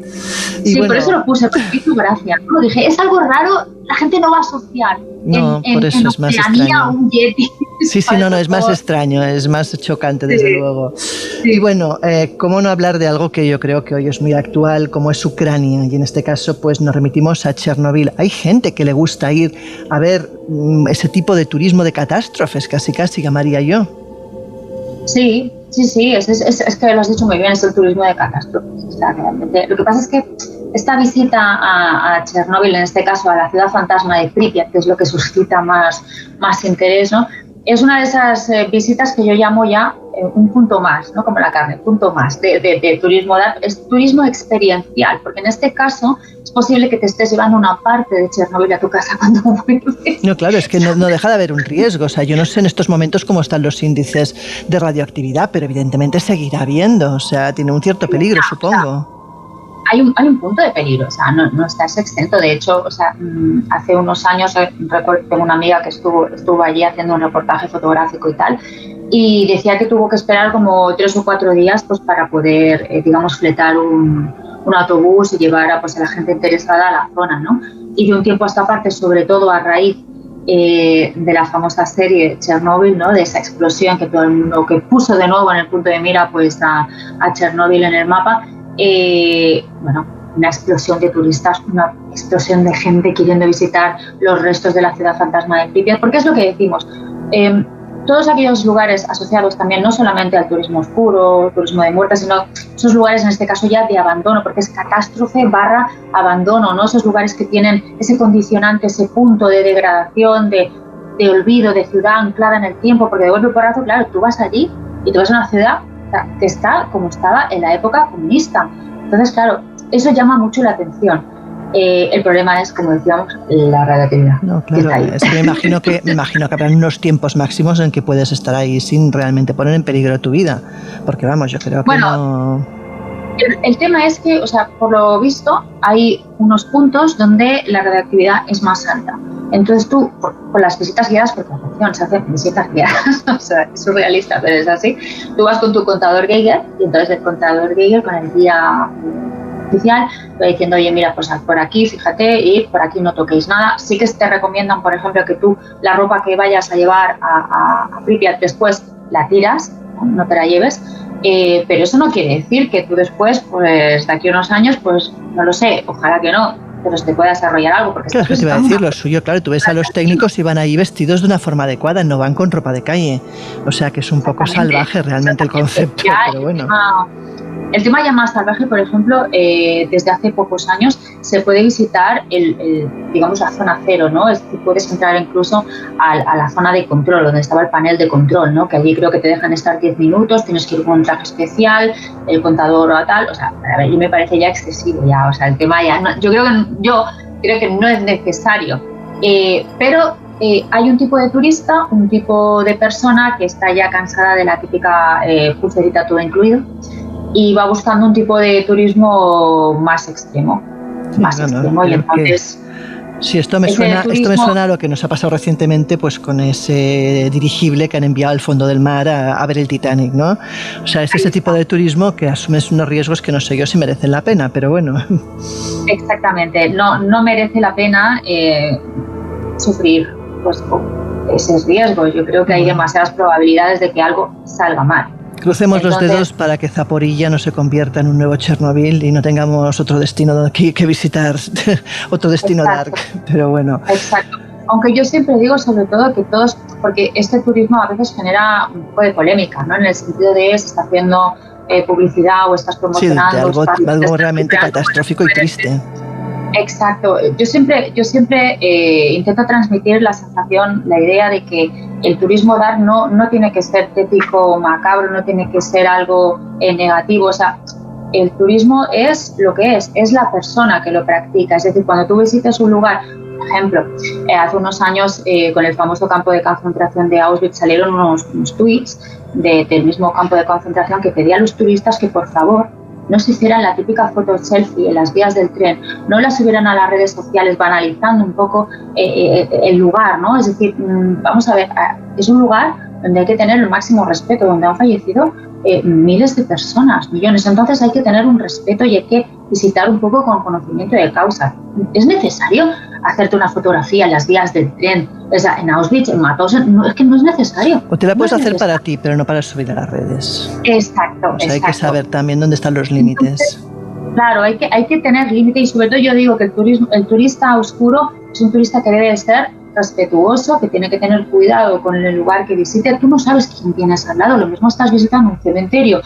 Y sí, bueno, por eso lo puse, porque hizo gracia, ¿no? Dije, es algo raro, la gente no va a asociar por eso es más extraño. Un yeti. Sí, no, es más extraño, es más chocante, desde luego. Sí. Y bueno, ¿cómo no hablar de algo que yo creo que hoy es muy actual, como es Ucrania? Y en este caso, pues nos remitimos a Chernobyl. Hay gente que le gusta ir a ver ese tipo de turismo de catástrofes, casi llamaría yo. Sí, es que lo has dicho muy bien, es el turismo de catástrofes. O sea, realmente. Lo que pasa es que esta visita a Chernobyl, en este caso a la ciudad fantasma de Pripyat, que es lo que suscita más interés, ¿no? es una de esas visitas que yo llamo ya un punto más, ¿no? Como la carne, punto más de turismo dark, es turismo experiencial, porque en este caso es posible que te estés llevando una parte de Chernóbil a tu casa cuando vuelves. No, claro, es que no deja de haber un riesgo. O sea, yo no sé en estos momentos cómo están los índices de radioactividad, pero evidentemente seguirá habiendo. O sea, tiene un cierto peligro, supongo. Hay un punto de peligro, o sea, no estás exento. De hecho, o sea, hace unos años recuerdo, tengo una amiga que estuvo allí haciendo un reportaje fotográfico y tal, y decía que tuvo que esperar como 3 o 4 días pues para poder, digamos, fletar un autobús y llevar a la gente interesada a la zona, ¿no? Y de un tiempo a esta parte, sobre todo a raíz de la famosa serie Chernóbil, ¿no? De esa explosión que todo el mundo, que puso de nuevo en el punto de mira pues a Chernóbil en el mapa. Bueno, una explosión de turistas, una explosión de gente queriendo visitar los restos de la ciudad fantasma de Pripyat, porque es lo que decimos, todos aquellos lugares asociados también no solamente al turismo oscuro, turismo de muerte, sino esos lugares en este caso ya de abandono, porque es catástrofe / abandono, ¿no? Esos lugares que tienen ese condicionante, ese punto de degradación, de olvido, de ciudad anclada en el tiempo, porque de golpe por rato, claro, tú vas allí y tú vas a una ciudad que está como estaba en la época comunista. Entonces, claro, eso llama mucho la atención. El problema es, como decíamos, la radioactividad. No, claro, es que me imagino que habrán unos tiempos máximos en que puedes estar ahí sin realmente poner en peligro tu vida. Porque vamos, yo creo que no... El tema es que, o sea, por lo visto, hay unos puntos donde la radioactividad es más alta. Entonces tú, con las visitas guiadas, porque atención, se hacen visitas guiadas, o sea, es surrealista, pero es así, tú vas con tu contador Geiger, y entonces el contador Geiger con el guía oficial va diciendo, oye, mira, pues por aquí, fíjate, y por aquí no toquéis nada. Sí que te recomiendan, por ejemplo, que tú la ropa que vayas a llevar a Pripyat después la tiras, no te la lleves, pero eso no quiere decir que tú después, pues de aquí a unos años, pues no lo sé, ojalá que no, pero se te pueda desarrollar algo. Porque claro, es que te iba a decir lo suyo, claro, tú ves a los técnicos y van ahí vestidos de una forma adecuada, no van con ropa de calle, o sea que es un poco salvaje realmente el concepto, pero bueno. El tema ya más salvaje, por ejemplo, desde hace pocos años se puede visitar digamos, la zona cero, ¿no? Es decir, puedes entrar incluso a la zona de control, donde estaba el panel de control, ¿no? Que allí creo que te dejan estar 10 minutos, tienes que ir con un traje especial, el contador o tal, o sea, a ver, me parece ya excesivo ya, o sea, el tema ya, no, yo creo que no es necesario, pero hay un tipo de turista, un tipo de persona que está ya cansada de la típica pulserita todo incluido, y va buscando un tipo de turismo más extremo. Y entonces... Sí, esto me suena a lo que nos ha pasado recientemente pues con ese dirigible que han enviado al fondo del mar a ver el Titanic, ¿no? O sea, es ese tipo de turismo que asumes unos riesgos que no sé yo si merecen la pena, pero bueno. Exactamente, no merece la pena sufrir pues, ese riesgo. Yo creo que hay demasiadas probabilidades de que algo salga mal. Crucemos los dedos para que Zaporilla no se convierta en un nuevo Chernobyl y no tengamos otro destino que visitar, otro destino dark, pero bueno. Exacto. Aunque yo siempre digo, sobre todo, que todos, porque este turismo a veces genera un poco de polémica, ¿no? En el sentido de se está haciendo publicidad o estás promocionando. Sí, algo realmente catastrófico y triste. Exacto. Yo siempre intento transmitir la sensación, la idea de que el turismo dark no tiene que ser tétrico o macabro, no tiene que ser algo negativo. O sea, el turismo es lo que es la persona que lo practica. Es decir, cuando tú visites un lugar, por ejemplo, hace unos años con el famoso campo de concentración de Auschwitz salieron unos tweets del mismo campo de concentración que pedía a los turistas que por favor no se hicieran la típica foto selfie en las vías del tren, no la subieran a las redes sociales banalizando un poco el lugar, ¿no? Es decir, vamos a ver, es un lugar donde hay que tener el máximo respeto, donde han fallecido miles de personas, millones, entonces hay que tener un respeto y hay que visitar un poco con conocimiento de causa. ¿Es necesario hacerte una fotografía en las vías del tren? O sea, en Auschwitz, en Mauthausen, es que no es necesario. O te la puedes hacer para ti, pero no para subir a las redes. Exacto. O sea, hay que saber también dónde están los límites. Entonces, claro, hay que tener límite y sobre todo yo digo que el turista oscuro es un turista que debe ser respetuoso, que tiene que tener cuidado con el lugar que visite. Tú no sabes quién tienes al lado, lo mismo estás visitando un cementerio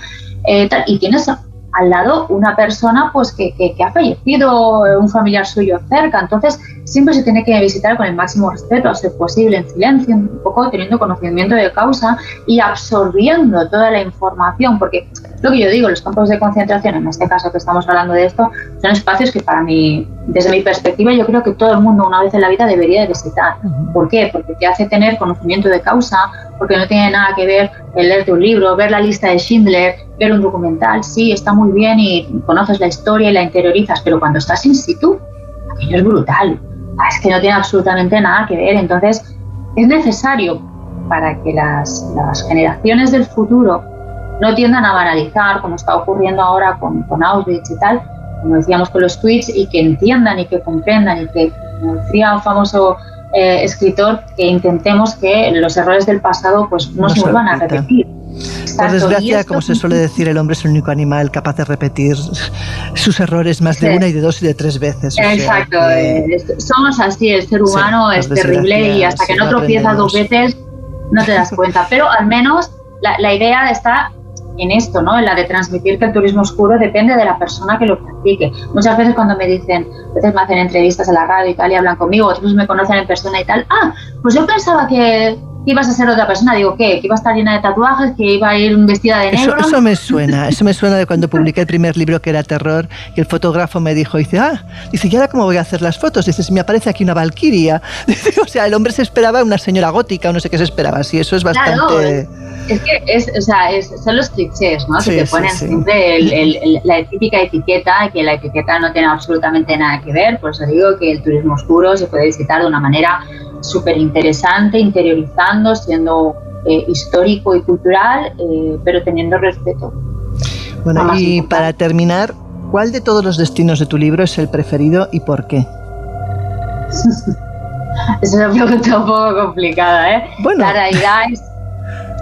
y tienes al lado una persona pues que ha fallecido, un familiar suyo cerca. Entonces siempre se tiene que visitar con el máximo respeto, a ser posible en silencio, un poco teniendo conocimiento de causa y absorbiendo toda la información, porque lo que yo digo, los campos de concentración, en este caso que estamos hablando de esto, son espacios que para mí, desde mi perspectiva, yo creo que todo el mundo una vez en la vida debería de visitar. ¿Por qué? Porque te hace tener conocimiento de causa, porque no tiene nada que ver el leerte un libro, ver la lista de Schindler, ver un documental. Sí, está muy bien y conoces la historia y la interiorizas, pero cuando estás in situ, aquello es brutal. Es que no tiene absolutamente nada que ver. Entonces, es necesario para que las generaciones del futuro no tiendan a banalizar, como está ocurriendo ahora con Auschwitz y tal, como decíamos con los tweets, y que entiendan y que comprendan y que, como decía un famoso escritor, que intentemos que los errores del pasado pues no se vuelvan a repetir. Por desgracia, como se suele decir, el hombre es el único animal capaz de repetir sus errores más de una y de dos y de tres veces. Exacto, somos así, el ser humano es terrible y hasta que no tropiezas dos veces no te das cuenta, pero al menos la idea está en esto, ¿no? En la de transmitir que el turismo oscuro depende de la persona que lo practique. Muchas veces cuando me dicen, a veces me hacen entrevistas en la radio y tal y hablan conmigo, otros me conocen en persona y tal, pues yo pensaba que ibas a ser otra persona. Digo, ¿qué? Que iba a estar llena de tatuajes, que iba a ir vestida de negro. Eso me suena de cuando publiqué el primer libro, que era terror, y el fotógrafo me dijo, dice, ¿y ahora cómo voy a hacer las fotos? Dice, si me aparece aquí una valquiria. Dice, o sea, el hombre se esperaba una señora gótica o no sé qué se esperaba, sí, eso es bastante... Claro, es que son los clichés, ¿no? Que te ponen siempre la típica etiqueta, que la etiqueta no tiene absolutamente nada que ver. Por eso digo que el turismo oscuro se puede visitar de una manera súper interesante, interiorizando, siendo histórico y cultural, pero teniendo respeto. Bueno, y para terminar, ¿cuál de todos los destinos de tu libro es el preferido y por qué? Es una pregunta un poco complicada, ¿eh? Bueno. La realidad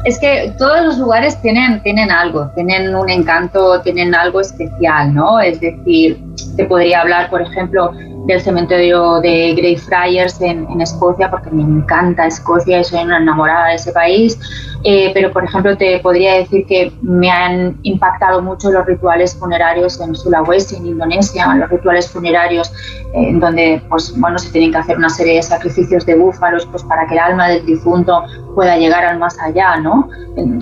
es que todos los lugares tienen algo, tienen un encanto, tienen algo especial, ¿no? Es decir, te podría hablar, por ejemplo, del cementerio de Greyfriars en Escocia, porque me encanta Escocia y soy una enamorada de ese país, pero por ejemplo te podría decir que me han impactado mucho los rituales funerarios en Sulawesi, en Indonesia, los rituales funerarios en donde pues bueno, se tienen que hacer una serie de sacrificios de búfalos pues para que el alma del difunto pueda llegar al más allá, ¿no?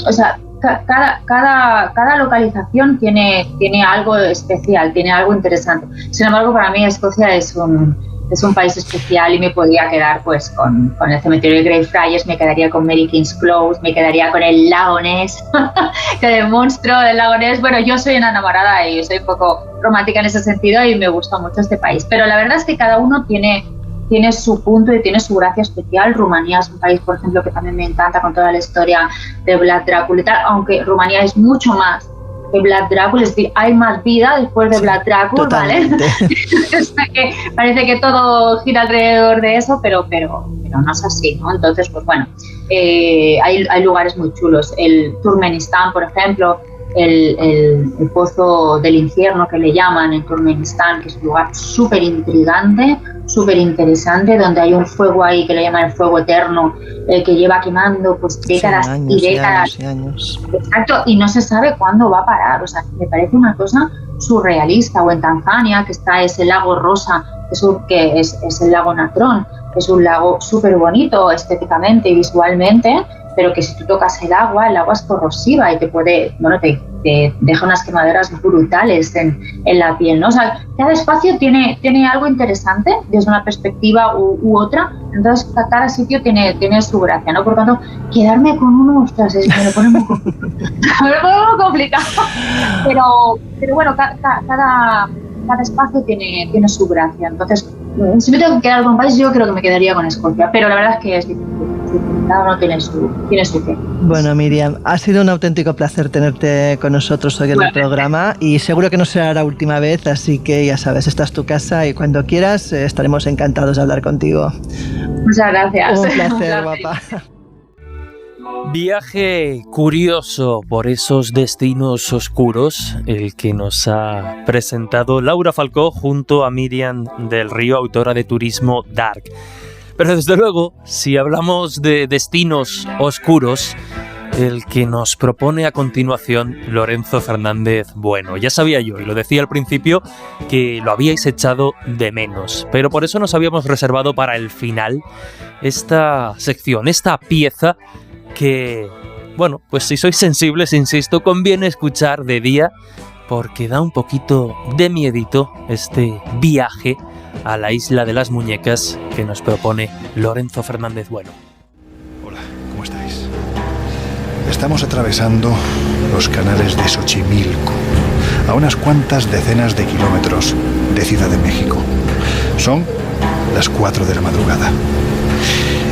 O sea, cada localización tiene algo especial, tiene algo interesante. Sin embargo, para mí Escocia es un país especial y me podría quedar pues con el cementerio de Greyfriars, me quedaría con Mary King's Close, me quedaría con el lago Ness, con el monstruo del lago Ness. Bueno, yo soy una enamorada y soy un poco romántica en ese sentido y me gusta mucho este país. Pero la verdad es que cada uno tiene su punto y tiene su gracia especial. Rumanía es un país, por ejemplo, que también me encanta con toda la historia de Vlad Drácula y tal, aunque Rumanía es mucho más que Vlad Drácula, es decir, hay más vida después de Vlad Drácula, ¿vale? Parece que todo gira alrededor de eso, pero no es así, ¿no? Entonces, pues bueno, hay lugares muy chulos. El Turkmenistán, por ejemplo, el pozo del infierno que le llaman en Turkmenistán, que es un lugar súper intrigante, súper interesante, donde hay un fuego ahí que le llaman el fuego eterno, que lleva quemando pues décadas y décadas. Años. Exacto, y no se sabe cuándo va a parar. O sea, me parece una cosa surrealista. O en Tanzania, que está ese lago rosa, que es el lago Natron, que es un lago súper bonito estéticamente y visualmente, pero que si tú tocas el agua es corrosiva y te deja unas quemaduras brutales en la piel, ¿no? O sea, cada espacio tiene algo interesante desde una perspectiva u otra, entonces cada sitio tiene su gracia, ¿no? Por tanto, quedarme con uno, ostras, me lo pone muy complicado. Pero bueno, cada espacio tiene su gracia, entonces si me tengo que quedar con un país, yo creo que me quedaría con Escocia, pero la verdad es que es difícil. Cada uno tiene su qué. Bueno, Miriam, ha sido un auténtico placer tenerte con nosotros hoy en el programa y seguro que no será la última vez, así que ya sabes, esta es tu casa y cuando quieras estaremos encantados de hablar contigo. Muchas gracias. Un placer, guapa. Viaje curioso por esos destinos oscuros, el que nos ha presentado Laura Falcó junto a Miriam del Río, autora de Turismo Dark. Pero desde luego, si hablamos de destinos oscuros, el que nos propone a continuación Lorenzo Fernández Bueno. Ya sabía yo, y lo decía al principio, que lo habíais echado de menos, pero por eso nos habíamos reservado para el final esta sección, esta pieza que, bueno, pues si sois sensibles, insisto, conviene escuchar de día porque da un poquito de miedito este viaje a la isla de las muñecas que nos propone Lorenzo Fernández Bueno. Hola, ¿cómo estáis? Estamos atravesando los canales de Xochimilco, a unas cuantas decenas de kilómetros de Ciudad de México. Son las 4 de la madrugada.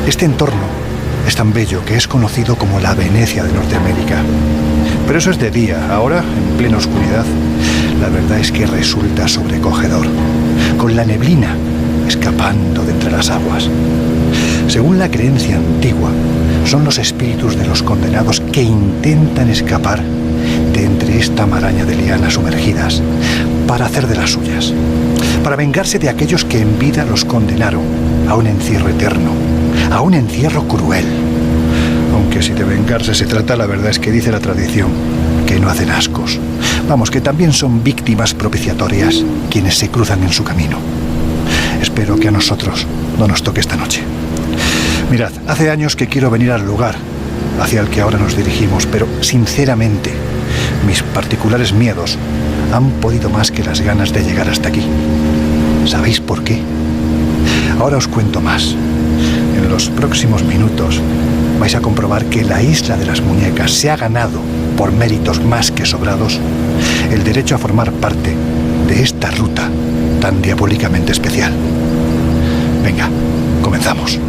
Este entorno es tan bello que es conocido como la Venecia de Norteamérica. Pero eso es de día. Ahora, en plena oscuridad, la verdad es que resulta sobrecogedor, con la neblina escapando de entre las aguas. Según la creencia antigua, son los espíritus de los condenados que intentan escapar de entre esta maraña de lianas sumergidas para hacer de las suyas, para vengarse de aquellos que en vida los condenaron a un encierro eterno, a un encierro cruel. Aunque si de vengarse se trata, la verdad es que dice la tradición que no hacen ascos. Vamos, que también son víctimas propiciatorias quienes se cruzan en su camino. Espero que a nosotros no nos toque esta noche. Mirad, hace años que quiero venir al lugar hacia el que ahora nos dirigimos, pero sinceramente mis particulares miedos han podido más que las ganas de llegar hasta aquí. ¿Sabéis por qué? Ahora os cuento más. En los próximos minutos vais a comprobar que la isla de las muñecas se ha ganado, por méritos más que sobrados, el derecho a formar parte de esta ruta tan diabólicamente especial. Venga, comenzamos.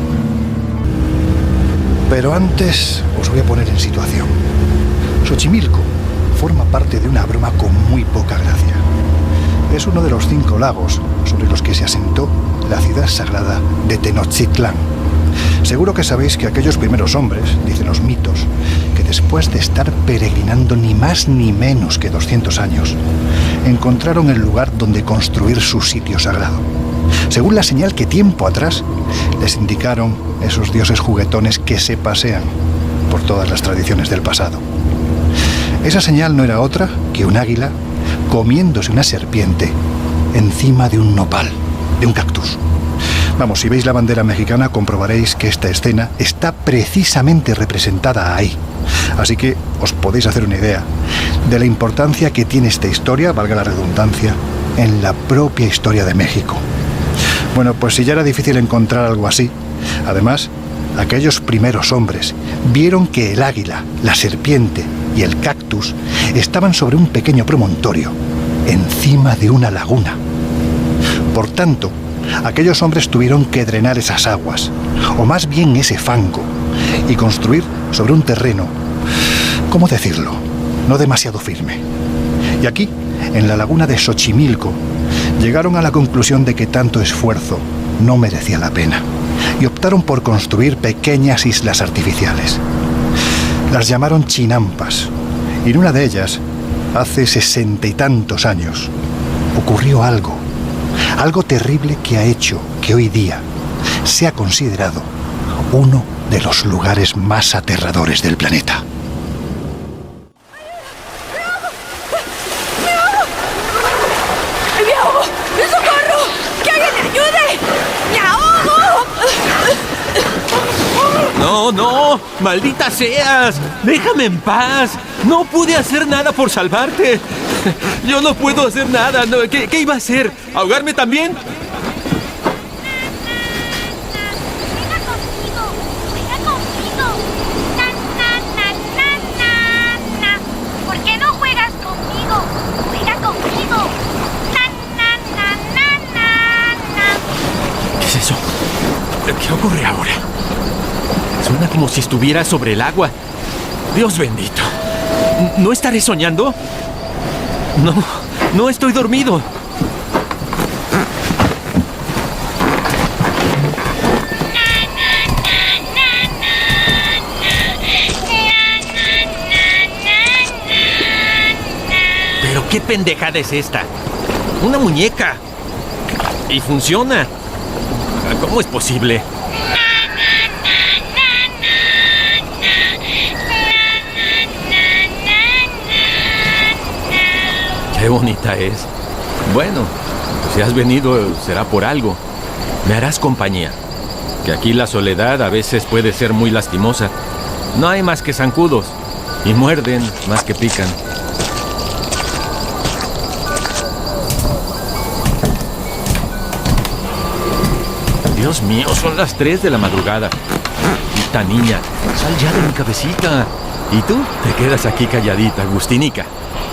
Pero antes os voy a poner en situación. Xochimilco forma parte de una broma con muy poca gracia. Es uno de los 5 lagos sobre los que se asentó la ciudad sagrada de Tenochtitlán. Seguro que sabéis que aquellos primeros hombres, dicen los mitos, que después de estar peregrinando ni más ni menos que 200 años, encontraron el lugar donde construir su sitio sagrado. Según la señal que tiempo atrás les indicaron esos dioses juguetones que se pasean por todas las tradiciones del pasado. Esa señal no era otra que un águila comiéndose una serpiente encima de un nopal, de un cactus. Vamos, si veis la bandera mexicana comprobaréis que esta escena está precisamente representada ahí. Así que os podéis hacer una idea de la importancia que tiene esta historia, valga la redundancia, en la propia historia de México. Bueno, pues si ya era difícil encontrar algo así, además, aquellos primeros hombres vieron que el águila, la serpiente y el cactus estaban sobre un pequeño promontorio, encima de una laguna. Por tanto, aquellos hombres tuvieron que drenar esas aguas, o más bien ese fango, y construir sobre un terreno, ¿cómo decirlo?, no demasiado firme. Y aquí, en la laguna de Xochimilco, llegaron a la conclusión de que tanto esfuerzo no merecía la pena, y optaron por construir pequeñas islas artificiales. Las llamaron chinampas, y en una de ellas, hace 60 y tantos años, ocurrió algo terrible que ha hecho que hoy día sea considerado uno de los lugares más aterradores del planeta. ¡Me ahogo! ¡Socorro! ¡Que alguien me ayude! ¡Me ahogo! ¡No, no! ¡Maldita seas! ¡Déjame en paz! No pude hacer nada por salvarte. Yo no puedo hacer nada. No, ¿qué iba a hacer? ¿Ahogarme también? Venga conmigo. ¿Por qué no juegas conmigo? Juega conmigo. ¿Qué es eso? ¿Qué ocurre ahora? Suena como si estuviera sobre el agua. Dios bendito. ¿No estaré soñando? No estoy dormido. ¿Pero qué pendejada es esta? Una muñeca. Y funciona. ¿Cómo es posible? Qué bonita es. Bueno, si has venido será por algo. Me harás compañía. Que aquí la soledad a veces puede ser muy lastimosa. No hay más que zancudos. Y muerden más que pican. Dios mío, son las 3 de la madrugada. Esta niña, sal ya de mi cabecita. Y tú te quedas aquí calladita, Agustinica.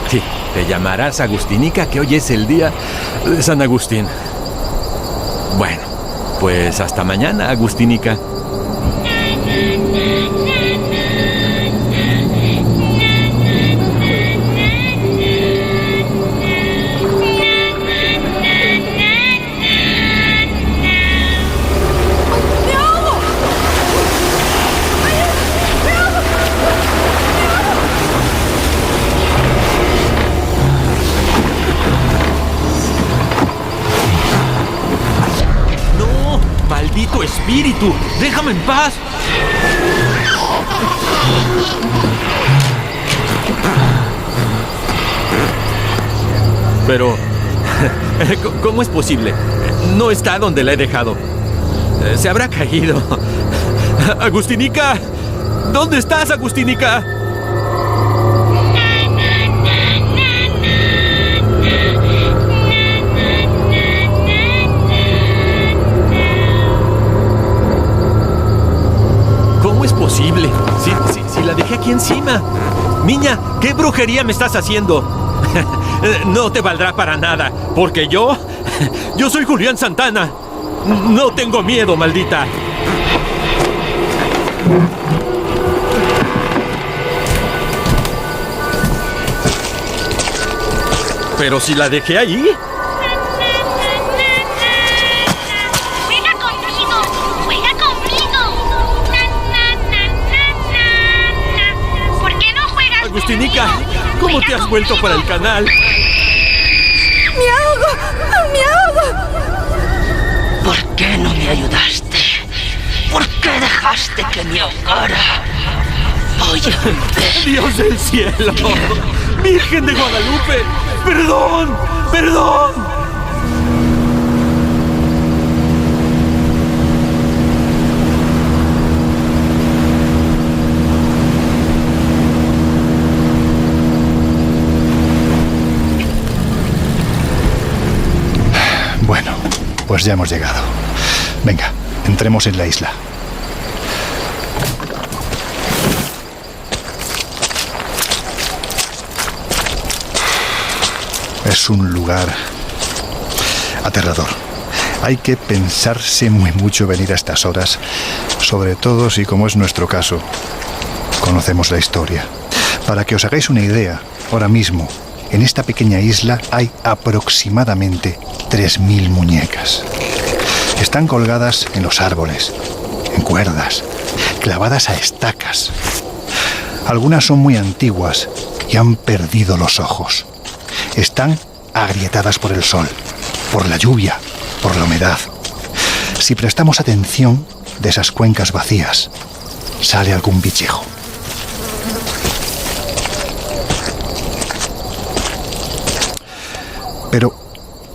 Sí, te llamarás Agustinica, que hoy es el día de San Agustín. Bueno, pues hasta mañana, Agustinica. ¡Maldito espíritu! ¡Déjame en paz! Pero... ¿cómo es posible? No está donde la he dejado. Se habrá caído. ¡Agustinica! ¿Dónde estás, Agustinica? Posible. Si la dejé aquí encima. Niña, ¿qué brujería me estás haciendo? No te valdrá para nada, porque yo soy Julián Santana. No tengo miedo, maldita. Pero si la dejé ahí. Agustinica, ¿cómo te has vuelto para el canal? ¡Me ahogo! ¡Me ahogo! ¿Por qué no me ayudaste? ¿Por qué dejaste que me ahogara? Oye, Dios del cielo, Virgen de Guadalupe, perdón, perdón. Bueno, pues ya hemos llegado. Venga, entremos en la isla. Es un lugar aterrador. Hay que pensarse muy mucho venir a estas horas, sobre todo si, como es nuestro caso, conocemos la historia. Para que os hagáis una idea, ahora mismo, en esta pequeña isla hay aproximadamente 3.000 muñecas. Están colgadas en los árboles, en cuerdas, clavadas a estacas. Algunas son muy antiguas y han perdido los ojos. Están agrietadas por el sol, por la lluvia, por la humedad. Si prestamos atención, de esas cuencas vacías sale algún bichejo. Pero,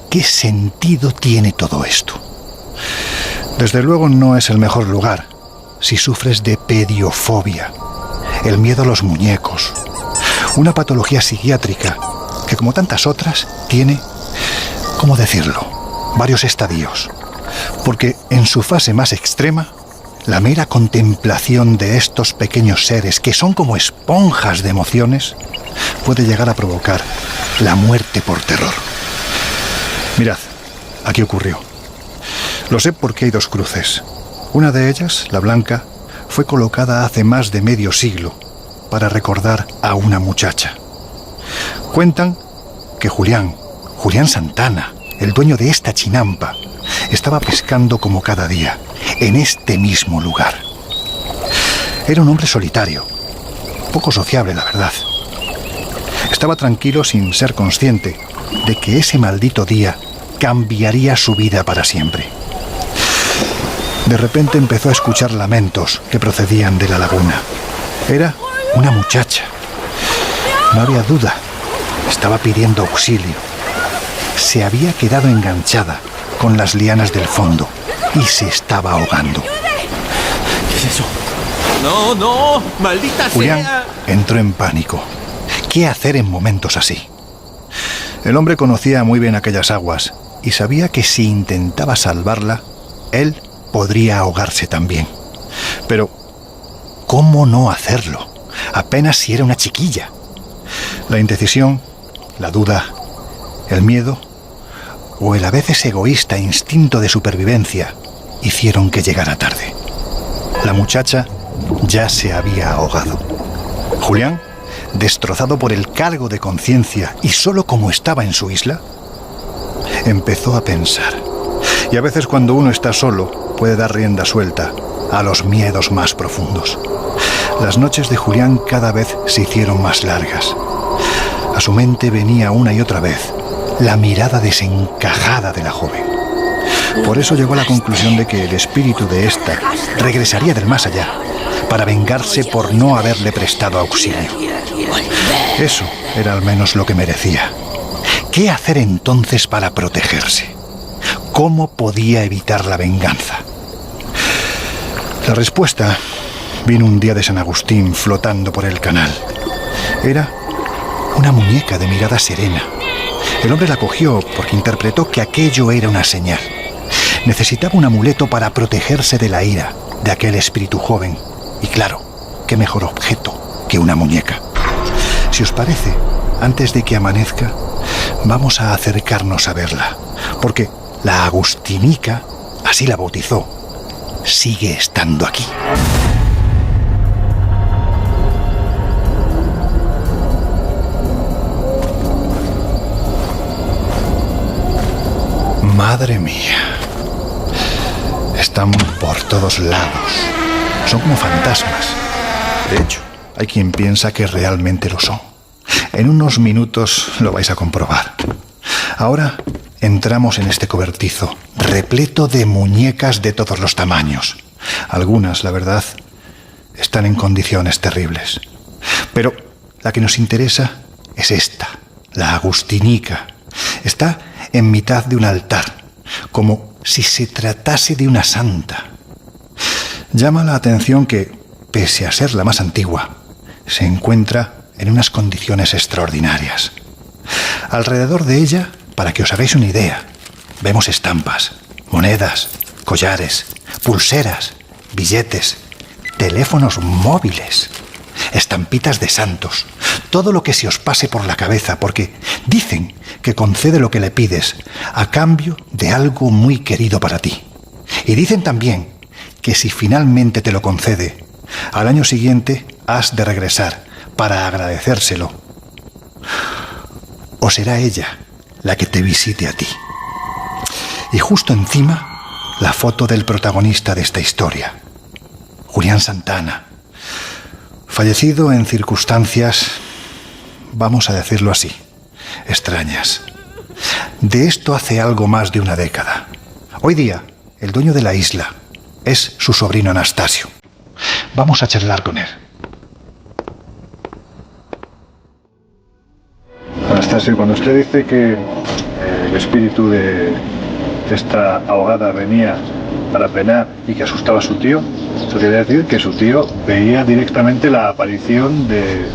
¿qué sentido tiene todo esto? Desde luego no es el mejor lugar si sufres de pediofobia, el miedo a los muñecos, una patología psiquiátrica que, como tantas otras, tiene, ¿cómo decirlo?, varios estadios. Porque en su fase más extrema, la mera contemplación de estos pequeños seres, que son como esponjas de emociones, puede llegar a provocar la muerte por terror. Mirad, aquí ocurrió. Lo sé porque hay dos cruces. Una de ellas, la blanca, fue colocada hace más de medio siglo para recordar a una muchacha. Cuentan que Julián Santana, el dueño de esta chinampa, estaba pescando como cada día, en este mismo lugar. Era un hombre solitario, poco sociable, la verdad. Estaba tranquilo sin ser consciente de que ese maldito día cambiaría su vida para siempre. De repente empezó a escuchar lamentos que procedían de la laguna. Era una muchacha. No había duda. estaba pidiendo auxilio. Se había quedado enganchada con las lianas del fondo y se estaba ahogando. ¿Qué es eso? ¡No, no! ¡Maldita Julián sea! entró en pánico. ¿Qué hacer en momentos así? El hombre conocía muy bien aquellas aguas y sabía que si intentaba salvarla, él podría ahogarse también. Pero, ¿cómo no hacerlo? Apenas si era una chiquilla. La indecisión, la duda, el miedo o el a veces egoísta instinto de supervivencia hicieron que llegara tarde. La muchacha ya se había ahogado. Julián, destrozado por el cargo de conciencia y solo como estaba en su isla, empezó a pensar. Y a veces cuando uno está solo puede dar rienda suelta a los miedos más profundos. Las noches de Julián cada vez se hicieron más largas. A su mente venía una y otra vez la mirada desencajada de la joven. Por eso llegó a la conclusión de que el espíritu de ésta regresaría del más allá para vengarse por no haberle prestado auxilio. Eso era al menos lo que merecía. ¿Qué hacer entonces para protegerse? ¿Cómo podía evitar la venganza? La respuesta vino un día de San Agustín flotando por el canal. Era una muñeca de mirada serena. El hombre la cogió porque interpretó que aquello era una señal. Necesitaba un amuleto para protegerse de la ira de aquel espíritu joven. Y claro, qué mejor objeto que una muñeca. Si os parece, antes de que amanezca, vamos a acercarnos a verla, porque la Agustinica, así la bautizó, sigue estando aquí. Madre mía. Están por todos lados. Son como fantasmas. De hecho, hay quien piensa que realmente lo son. En unos minutos lo vais a comprobar. Ahora entramos en este cobertizo, repleto de muñecas de todos los tamaños. Algunas, la verdad, están en condiciones terribles. Pero la que nos interesa es esta, la Agustinica. Está en mitad de un altar, como si se tratase de una santa. Llama la atención que, pese a ser la más antigua, se encuentra en unas condiciones extraordinarias. Alrededor de ella, para que os hagáis una idea, vemos estampas, monedas, collares, pulseras, billetes, teléfonos móviles, estampitas de santos, todo lo que se os pase por la cabeza, porque dicen que concede lo que le pides a cambio de algo muy querido para ti. Y dicen también que si finalmente te lo concede, al año siguiente has de regresar para agradecérselo. O será ella la que te visite a ti. Y justo encima, la foto del protagonista de esta historia, Julián Santana, fallecido en circunstancias, vamos a decirlo así, extrañas. De esto hace algo más de una década. Hoy día, el dueño de la isla es su sobrino Anastasio. Vamos a charlar con él. Anastasio, cuando usted dice que el espíritu de esta ahogada venía para penar y que asustaba a su tío, eso quiere decir que su tío veía directamente la aparición de,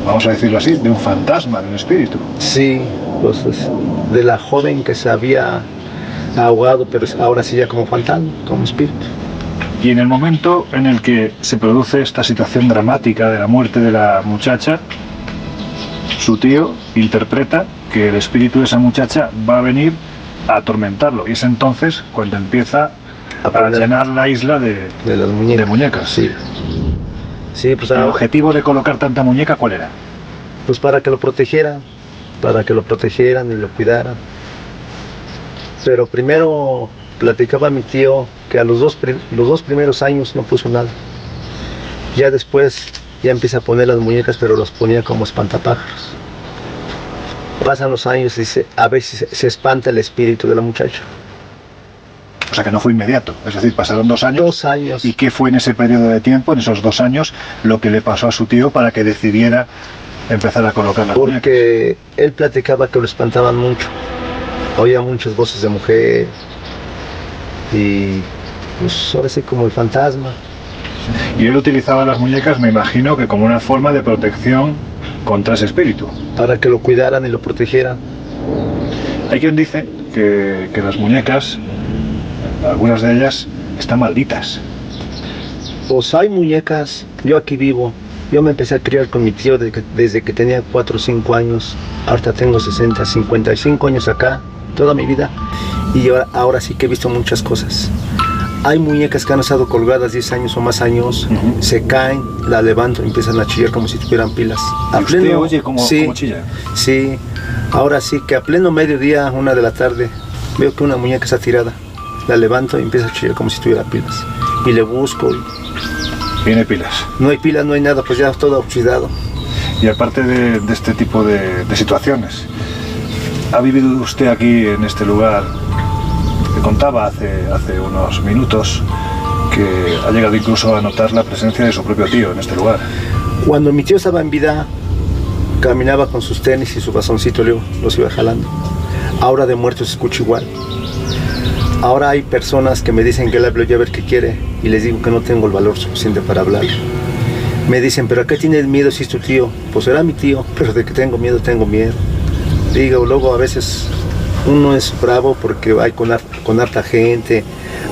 vamos a decirlo así, de un fantasma, de un espíritu. Sí, pues de la joven que se había ahogado, pero ahora sí ya como fantasma, como espíritu. Y en el momento en el que se produce esta situación dramática de la muerte de la muchacha, su tío interpreta que el espíritu de esa muchacha va a venir a atormentarlo. Y es entonces cuando empieza a llenar la isla de muñecas. Sí. Sí, pues ¿El objetivo de colocar tanta muñeca cuál era? Pues para que lo protegieran y lo cuidaran. Pero primero platicaba mi tío que a los dos primeros años no puso nada. Ya después ya empieza a poner las muñecas, pero los ponía como espantapájaros. Pasan los años y a veces se espanta el espíritu de la muchacha. O sea que no fue inmediato, es decir, pasaron 2 años. 2 años. ¿Y qué fue en ese periodo de tiempo, en esos 2 años, lo que le pasó a su tío para que decidiera empezar a colocar las muñecas? Porque él platicaba que lo espantaban mucho. Oía muchas voces de mujer. Y pues ahora sí como el fantasma. Y él utilizaba las muñecas, me imagino, que como una forma de protección contra ese espíritu. Para que lo cuidaran y lo protegieran. Hay quien dice que las muñecas, algunas de ellas, están malditas. Pues hay muñecas, yo aquí vivo. Yo me empecé a criar con mi tío desde que tenía 4 o 5 años. Ahorita tengo 60, 55 años acá, toda mi vida. Y ahora sí que he visto muchas cosas. Hay muñecas que han estado colgadas 10 años o más años, se caen, la levanto y empiezan a chillar como si tuvieran pilas. ¿Y usted oye cómo chilla? Sí, ahora sí que a pleno mediodía, 1 de la tarde, veo que una muñeca está tirada. La levanto y empieza a chillar como si tuviera pilas. Y le busco y... ¿Tiene pilas? No hay pilas, no hay nada, pues ya todo oxidado. Y aparte de este tipo de situaciones, ¿ha vivido usted aquí en este lugar? Me contaba hace unos minutos que ha llegado incluso a notar la presencia de su propio tío en este lugar. Cuando mi tío estaba en vida, caminaba con sus tenis y su bastoncito, los iba jalando. Ahora de muerto se escucha igual. Ahora hay personas que me dicen que le hablo yo a ver qué quiere y les digo que no tengo el valor suficiente para hablar. Me dicen, ¿pero a qué tienes miedo si es tu tío? Pues era mi tío, pero de que tengo miedo, tengo miedo. Digo, luego a veces uno es bravo porque hay con harta gente,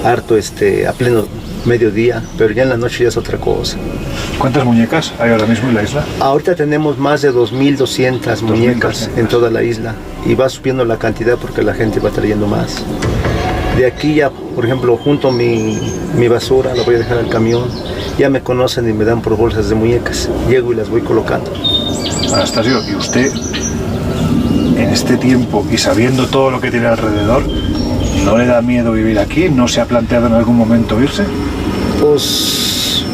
harto a pleno mediodía, pero ya en la noche ya es otra cosa. ¿Cuántas muñecas hay ahora mismo en la isla? Ahorita tenemos más de 2.200 muñecas en toda la isla y va subiendo la cantidad porque la gente va trayendo más. De aquí ya, por ejemplo, junto mi basura, la voy a dejar al camión, ya me conocen y me dan por bolsas de muñecas. Llego y las voy colocando. Anastasio, ¿y usted, en este tiempo y sabiendo todo lo que tiene alrededor, no le da miedo vivir aquí? ¿No se ha planteado en algún momento irse? Pues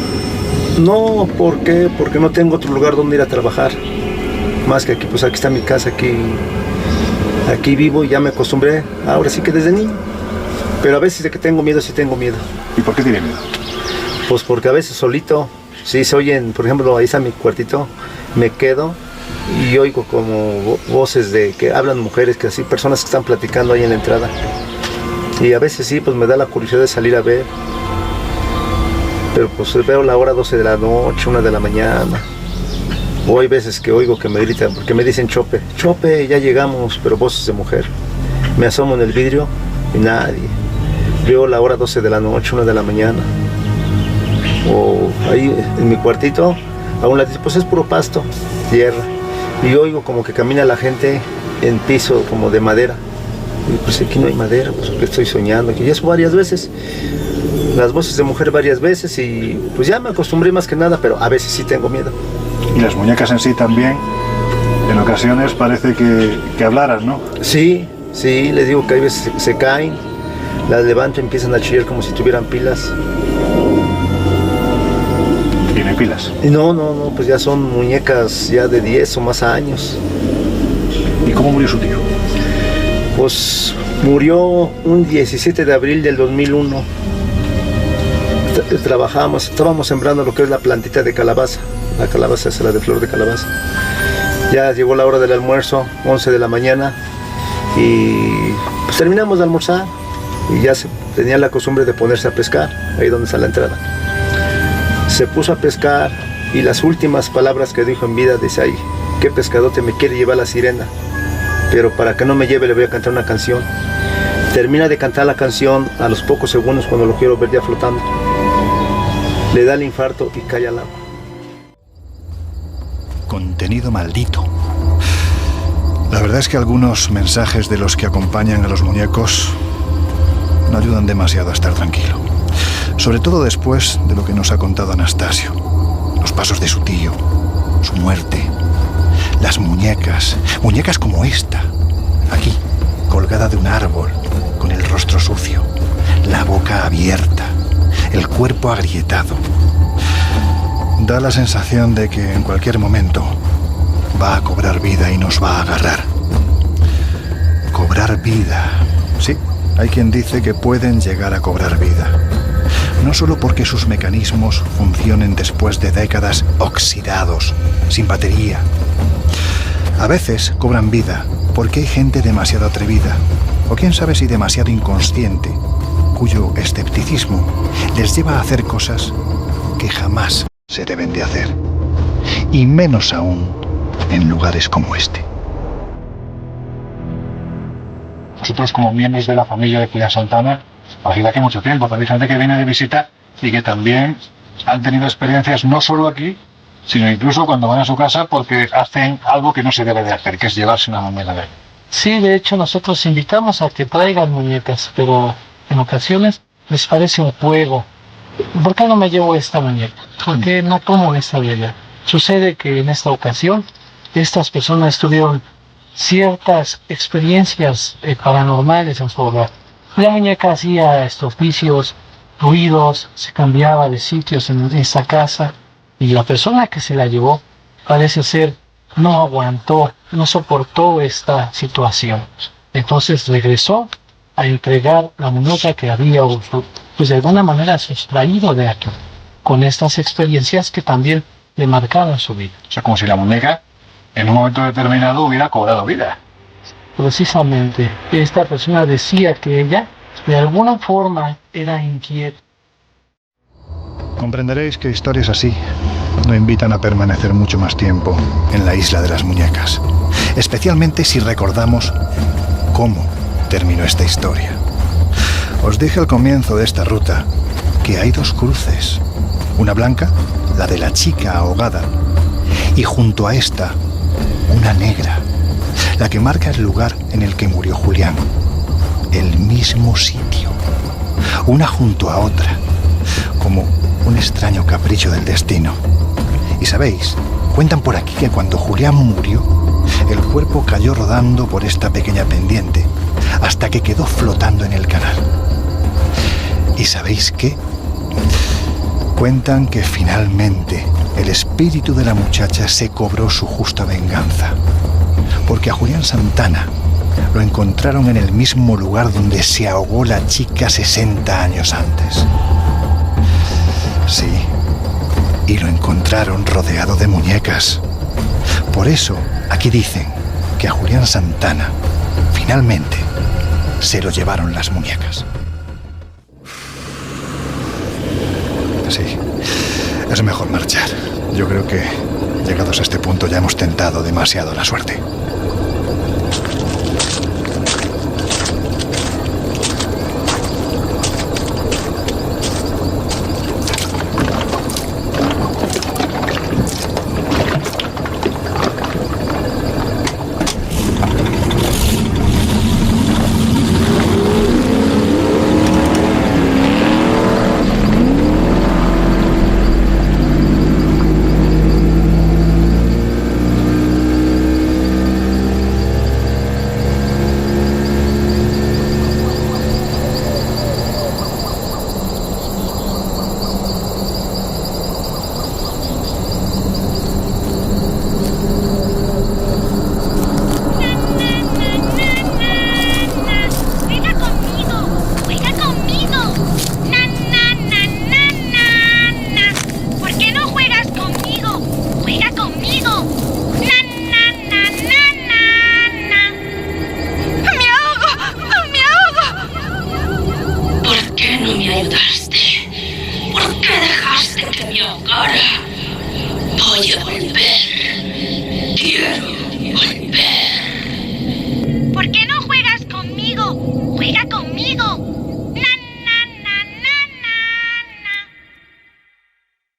no, ¿por qué? Porque no tengo otro lugar donde ir a trabajar. Más que aquí, pues aquí está mi casa, aquí vivo y ya me acostumbré, ahora sí que desde niño. Pero a veces de que tengo miedo, sí tengo miedo. ¿Y por qué tiene miedo? Pues porque a veces solito, sí se oyen, por ejemplo, ahí está mi cuartito, me quedo y oigo como voces de que hablan mujeres, que así, personas que están platicando ahí en la entrada. Y a veces sí, pues me da la curiosidad de salir a ver. Pero pues veo la hora 12 de la noche, 1 de la mañana. O hay veces que oigo que me gritan, porque me dicen chope, chope, ya llegamos, pero voces de mujer. Me asomo en el vidrio y nadie. Veo la hora 12 de la noche, 1 de la mañana. O ahí en mi cuartito, a un lado, pues es puro pasto, tierra. Y oigo como que camina la gente en piso como de madera. Y pues aquí no hay madera, pues porque estoy soñando. Y eso varias veces. Las voces de mujer varias veces y pues ya me acostumbré más que nada, pero a veces sí tengo miedo. Y las muñecas en sí también, en ocasiones parece que hablaran, ¿no? Sí, les digo que a veces se caen, las levanto y empiezan a chillar como si tuvieran pilas. ¿Tiene pilas? No, pues ya son muñecas ya de 10 o más años. ¿Y cómo murió su tío? Pues murió un 17 de abril del 2001. Estábamos sembrando lo que es la plantita de calabaza. La calabaza es la de flor de calabaza. Ya llegó la hora del almuerzo, 11 de la mañana, y pues terminamos de almorzar y ya tenía la costumbre de ponerse a pescar, ahí donde está la entrada. Se puso a pescar y las últimas palabras que dijo en vida dice ahí, ¿qué pescadote me quiere llevar la sirena? Pero para que no me lleve le voy a cantar una canción. Termina de cantar la canción a los pocos segundos cuando lo quiero ver ya flotando. Le da el infarto y cae al agua. Contenido maldito. La verdad es que algunos mensajes de los que acompañan a los muñecos no ayudan demasiado a estar tranquilo. Sobre todo después de lo que nos ha contado Anastasio. Los pasos de su tío, su muerte, las muñecas como esta, aquí, colgada de un árbol, con el rostro sucio, la boca abierta, el cuerpo agrietado. Da la sensación de que en cualquier momento va a cobrar vida y nos va a agarrar. Cobrar vida. Sí, hay quien dice que pueden llegar a cobrar vida. No solo porque sus mecanismos funcionen después de décadas oxidados, sin batería. A veces cobran vida porque hay gente demasiado atrevida, o quién sabe si demasiado inconsciente, cuyo escepticismo les lleva a hacer cosas que jamás se deben de hacer. Y menos aún en lugares como este. Nosotros, como miembros de la familia de Julián Santana, hace aquí mucho tiempo, pero hay gente que viene de visita y que también han tenido experiencias no solo aquí, sino incluso cuando van a su casa porque hacen algo que no se debe de hacer, que es llevarse una muñeca de ahí. Sí, de hecho nosotros invitamos a que traigan muñecas, pero en ocasiones les parece un juego. ¿Por qué no me llevo esta muñeca? ¿Por qué no tomo esta de allá? Sucede que en esta ocasión estas personas tuvieron ciertas experiencias paranormales en su hogar. La muñeca hacía vicios, ruidos, se cambiaba de sitios en esta casa y la persona que se la llevó parece ser no aguantó, no soportó esta situación. Entonces regresó a entregar la muñeca que había, pues de alguna manera sustraído de aquí, con estas experiencias que también le marcaron su vida. O sea, como si la muñeca en un momento determinado hubiera cobrado vida. Precisamente, esta persona decía que ella de alguna forma era inquieta. Comprenderéis que historias así no invitan a permanecer mucho más tiempo en la isla de las muñecas, especialmente si recordamos cómo terminó esta historia. Os dije al comienzo de esta ruta que hay dos cruces, una blanca, la de la chica ahogada, y junto a esta, una negra, la que marca el lugar en el que murió Julián, el mismo sitio, una junto a otra, como un extraño capricho del destino. Y sabéis, cuentan por aquí que cuando Julián murió, el cuerpo cayó rodando por esta pequeña pendiente, hasta que quedó flotando en el canal. ¿Y sabéis qué? Cuentan que finalmente el espíritu de la muchacha se cobró su justa venganza, porque a Julián Santana lo encontraron en el mismo lugar donde se ahogó la chica 60 años antes. Sí, y lo encontraron rodeado de muñecas. Por eso, aquí dicen que a Julián Santana, finalmente, se lo llevaron las muñecas. Sí, es mejor marchar. Yo creo que, llegados a este punto, ya hemos tentado demasiado la suerte. Voy a volver.